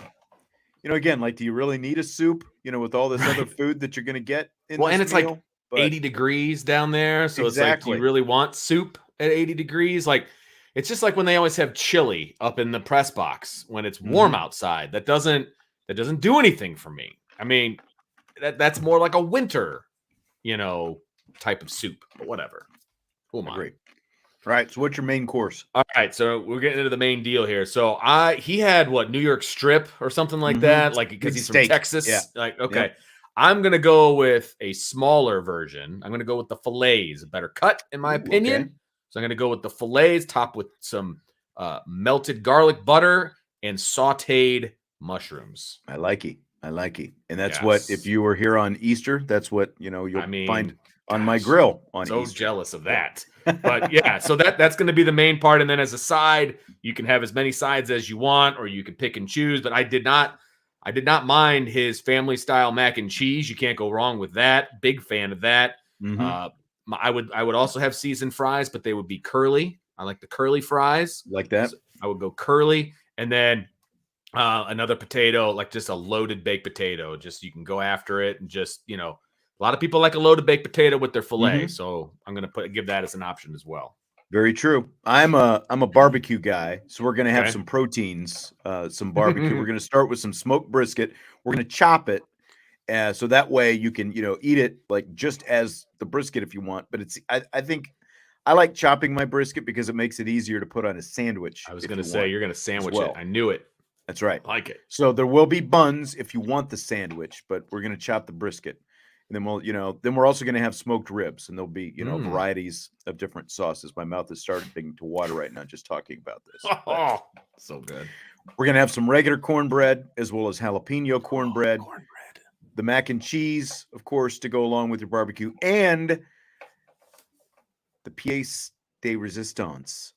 Again, like, do you really need a soup? With all this other food that you're going to get in this and it's meal? Like 80 degrees down there, so it's like, do you really want soup at 80 degrees? Like, it's just like when they always have chili up in the press box when it's warm outside. That doesn't do anything for me. I mean, that's more like a winter, type of soup. But whatever. Who am I? Great. All right. So what's your main course? All right. So we're getting into the main deal here. So he had New York strip or something like that, like because he's from Texas. Yeah. Like, okay. Yep. I'm gonna go with a smaller version. I'm gonna go with the fillets, a better cut, in my opinion. Okay. So I'm going to go with the fillets topped with some melted garlic butter and sauteed mushrooms. I like it. And that's what, if you were here on Easter, that's what, you'll find on my grill on Easter. So jealous of that. But so that's going to be the main part. And then as a side, you can have as many sides as you want, or you can pick and choose. But I did not mind his family style mac and cheese. You can't go wrong with that. Big fan of that. Mm-hmm. I would also have seasoned fries, but they would be curly. I like the curly fries. Like that. So I would go curly, and then another potato, like just a loaded baked potato. Just you can go after it, and just a lot of people like a loaded baked potato with their fillet. Mm-hmm. So I'm gonna give that as an option as well. Very true. I'm a barbecue guy, so we're gonna have some proteins, some barbecue. We're gonna start with some smoked brisket. We're gonna chop it. So that way you can, eat it like just as the brisket if you want. But I think I like chopping my brisket because it makes it easier to put on a sandwich. I was going to say you're going to sandwich it. I knew it. That's right. I like it. So there will be buns if you want the sandwich, but we're going to chop the brisket. And then we're also going to have smoked ribs, and there'll be, varieties of different sauces. My mouth is starting to water right now just talking about this. Oh, so good. We're going to have some regular cornbread as well as jalapeno cornbread. The mac and cheese, of course, to go along with your barbecue, and the pièce de résistance,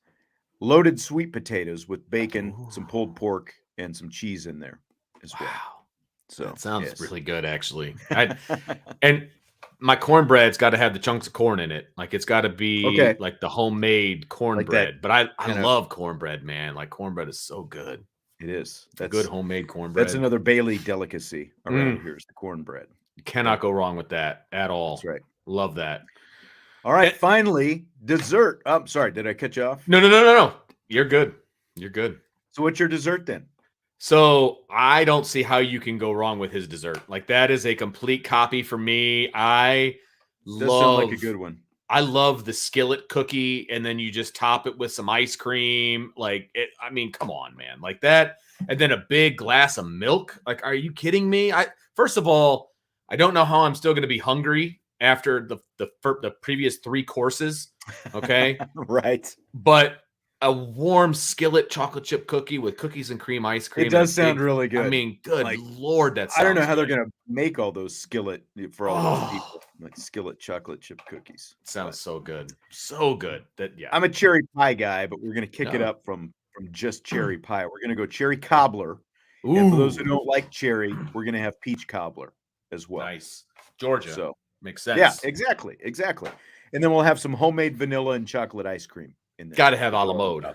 loaded sweet potatoes with bacon, some pulled pork, and some cheese in there as well. So that sounds really good, actually. And my cornbread's got to have the chunks of corn in it. Like it's got to be like the homemade cornbread. But I love cornbread, man. Like cornbread is so good. It is. That's good homemade cornbread. That's another Bailey delicacy around here is the cornbread. You cannot go wrong with that at all. That's right. Love that. All right. Finally, dessert. I'm sorry. Did I cut you off? No. You're good. So what's your dessert then? So I don't see how you can go wrong with his dessert. Like that is a complete copy for me. Does sound like a good one. I love the skillet cookie, and then you just top it with some ice cream. Like it, I mean, come on, man, like that, and then a big glass of milk. Like, are you kidding me? First of all, I don't know how I'm still going to be hungry after the previous 3 courses. Okay, right. But a warm skillet chocolate chip cookie with cookies and cream ice cream. It does sound really good. I mean, good Lord, that sounds I don't know how good. they're going to make all those skillet for all those people. Like skillet chocolate chip cookies. Sounds so good. So good. I'm a cherry pie guy, but we're going to kick it up from just cherry pie. We're going to go cherry cobbler. Ooh. And for those who don't like cherry, we're going to have peach cobbler as well. Nice. Georgia. So makes sense. Yeah, exactly. And then we'll have some homemade vanilla and chocolate ice cream in there. Got to have a la mode.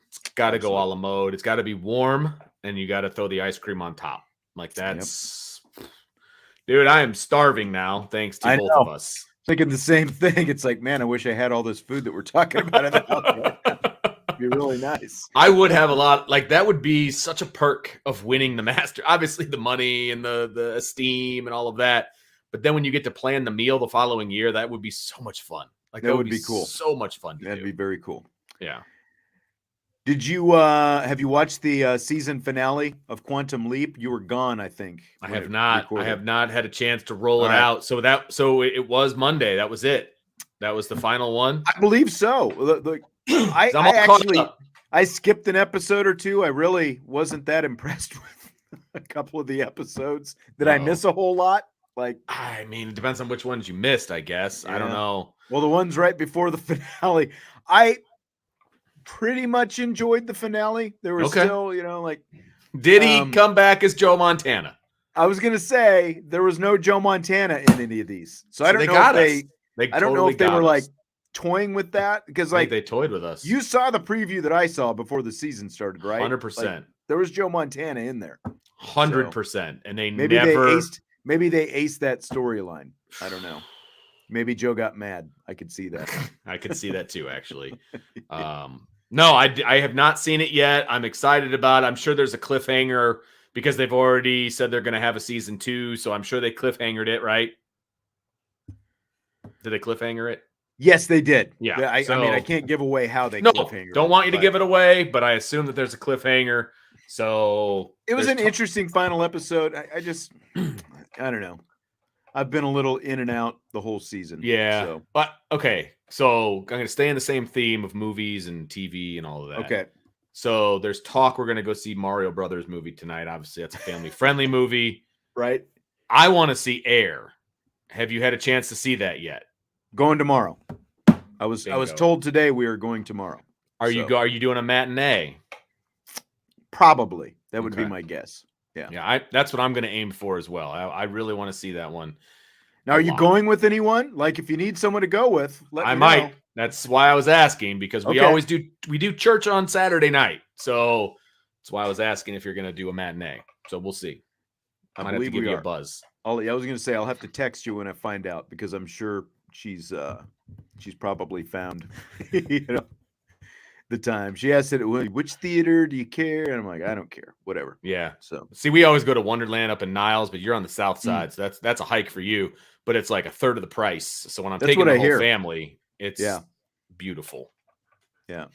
It's got to go a la mode. It's got to be warm, and you got to throw the ice cream on top. Like that's, dude, I am starving now. Thanks to both of us. Thinking the same thing. It's like, man, I wish I had all this food that we're talking about in the house right now. It'd be really nice. I would have a lot. Like that would be such a perk of winning the Master. Obviously, the money and the esteem and all of that. But then when you get to plan the meal the following year, that would be so much fun. Like that would be cool. So much fun. That'd be very cool. Yeah. Did you have you watched the season finale of Quantum Leap? You were gone, I think. I have not. I have not had a chance to roll it out. So it was Monday. That was it. That was the final one. I believe so. I skipped an episode or two. I really wasn't that impressed with a couple of the episodes. Did I miss a whole lot? Like, I mean, it depends on which ones you missed, I guess. Yeah. I don't know. Well, the ones right before the finale, I pretty much enjoyed the finale. There was still, like. Did he come back as Joe Montana? I was going to say there was no Joe Montana in any of these. So I don't know if I don't know if they were like toying with that because like they toyed with us. You saw the preview that I saw before the season started, right? 100%. Like, there was Joe Montana in there. 100%. And they Maybe they aced that storyline. I don't know. Maybe Joe got mad. I could see that. I could see that too, actually. No, I have not seen it yet. I'm excited about it. I'm sure there's a cliffhanger because they've already said they're going to have a season 2. So I'm sure they cliffhangered it, right? Did they cliffhanger it? Yes, they did. Yeah. I mean, I can't give away how they cliffhanger. Don't want you to give it away, but I assume that there's a cliffhanger. So it was an interesting final episode. I don't know. I've been a little in and out the whole season. Yeah. So. But okay. So I'm going to stay in the same theme of movies and TV and all of that. Okay. So there's talk we're going to go see Mario Brothers movie tonight. Obviously, that's a family-friendly movie. Right. I want to see Air. Have you had a chance to see that yet? Going tomorrow. I was told today we are going tomorrow. Are you doing a matinee? Probably. That would be my guess. Yeah. Yeah, that's what I'm going to aim for as well. I really want to see that one. Now, are you going with anyone? Like, if you need someone to go with, let me might. know. That's why I was asking, because we always do church on Saturday night. So that's why I was asking if you're going to do a matinee. So we'll see. I might have to give you a buzz. I was going to say I'll have to text you when I find out, because I'm sure she's probably found the time. She asked it, which theater do you care? And I'm like, I don't care. Whatever. Yeah. So see, we always go to Wonderland up in Niles, but you're on the south side, so that's a hike for you. But it's like a third of the price. So when I'm taking the whole family, it's beautiful. Yeah.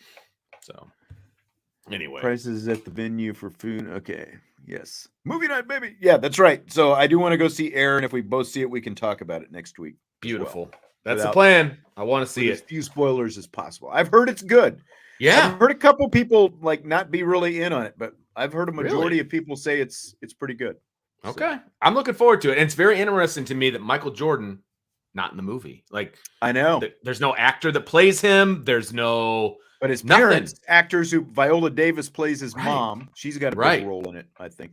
So anyway, prices at the venue for food. Okay. Yes. Movie night, baby. Yeah, that's right. So I do want to go see Air, and if we both see it, we can talk about it next week. Beautiful. Well. That's the plan. I want to see it. As few spoilers as possible. I've heard it's good. Yeah. I've heard a couple people like not be really in on it, but I've heard a majority of people say it's pretty good. Okay. So. I'm looking forward to it. And it's very interesting to me that Michael Jordan not in the movie. Like, I know. There's no actor that plays him. There's no But his parents, actors who Viola Davis plays his mom, she's got a big role in it, I think.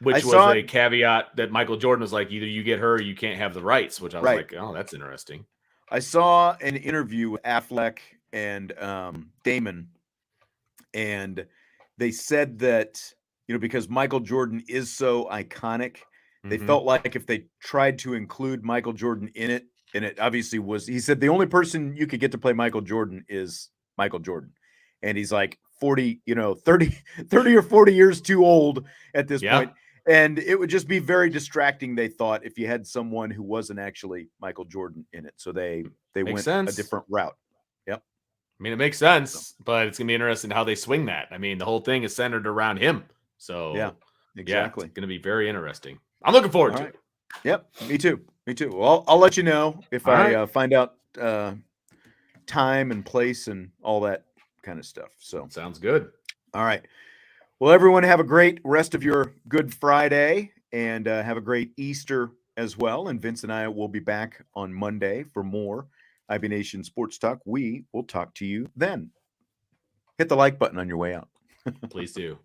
Which was a caveat that Michael Jordan was like, either you get her or you can't have the rights, which I was like, oh, that's interesting. I saw an interview with Affleck and Damon, and they said that, because Michael Jordan is so iconic, they felt like if they tried to include Michael Jordan in it, and it obviously was, he said the only person you could get to play Michael Jordan is Michael Jordan. And he's like 30 or 40 years too old at this point. And it would just be very distracting, they thought, if you had someone who wasn't actually Michael Jordan in it. So they Makes went sense. a different route. Yep. I mean, it makes sense, but it's gonna be interesting how they swing that. I mean, the whole thing is centered around him. So yeah, exactly. it's gonna be very interesting. I'm looking forward to it. Yep, me too. Me too. Well, I'll let you know if I find out time and place and all that kind of stuff. So sounds good. All right. Well, everyone, have a great rest of your Good Friday and have a great Easter as well. And Vince and I will be back on Monday for more IB Nation Sports Talk. We will talk to you then. Hit the like button on your way out. Please do.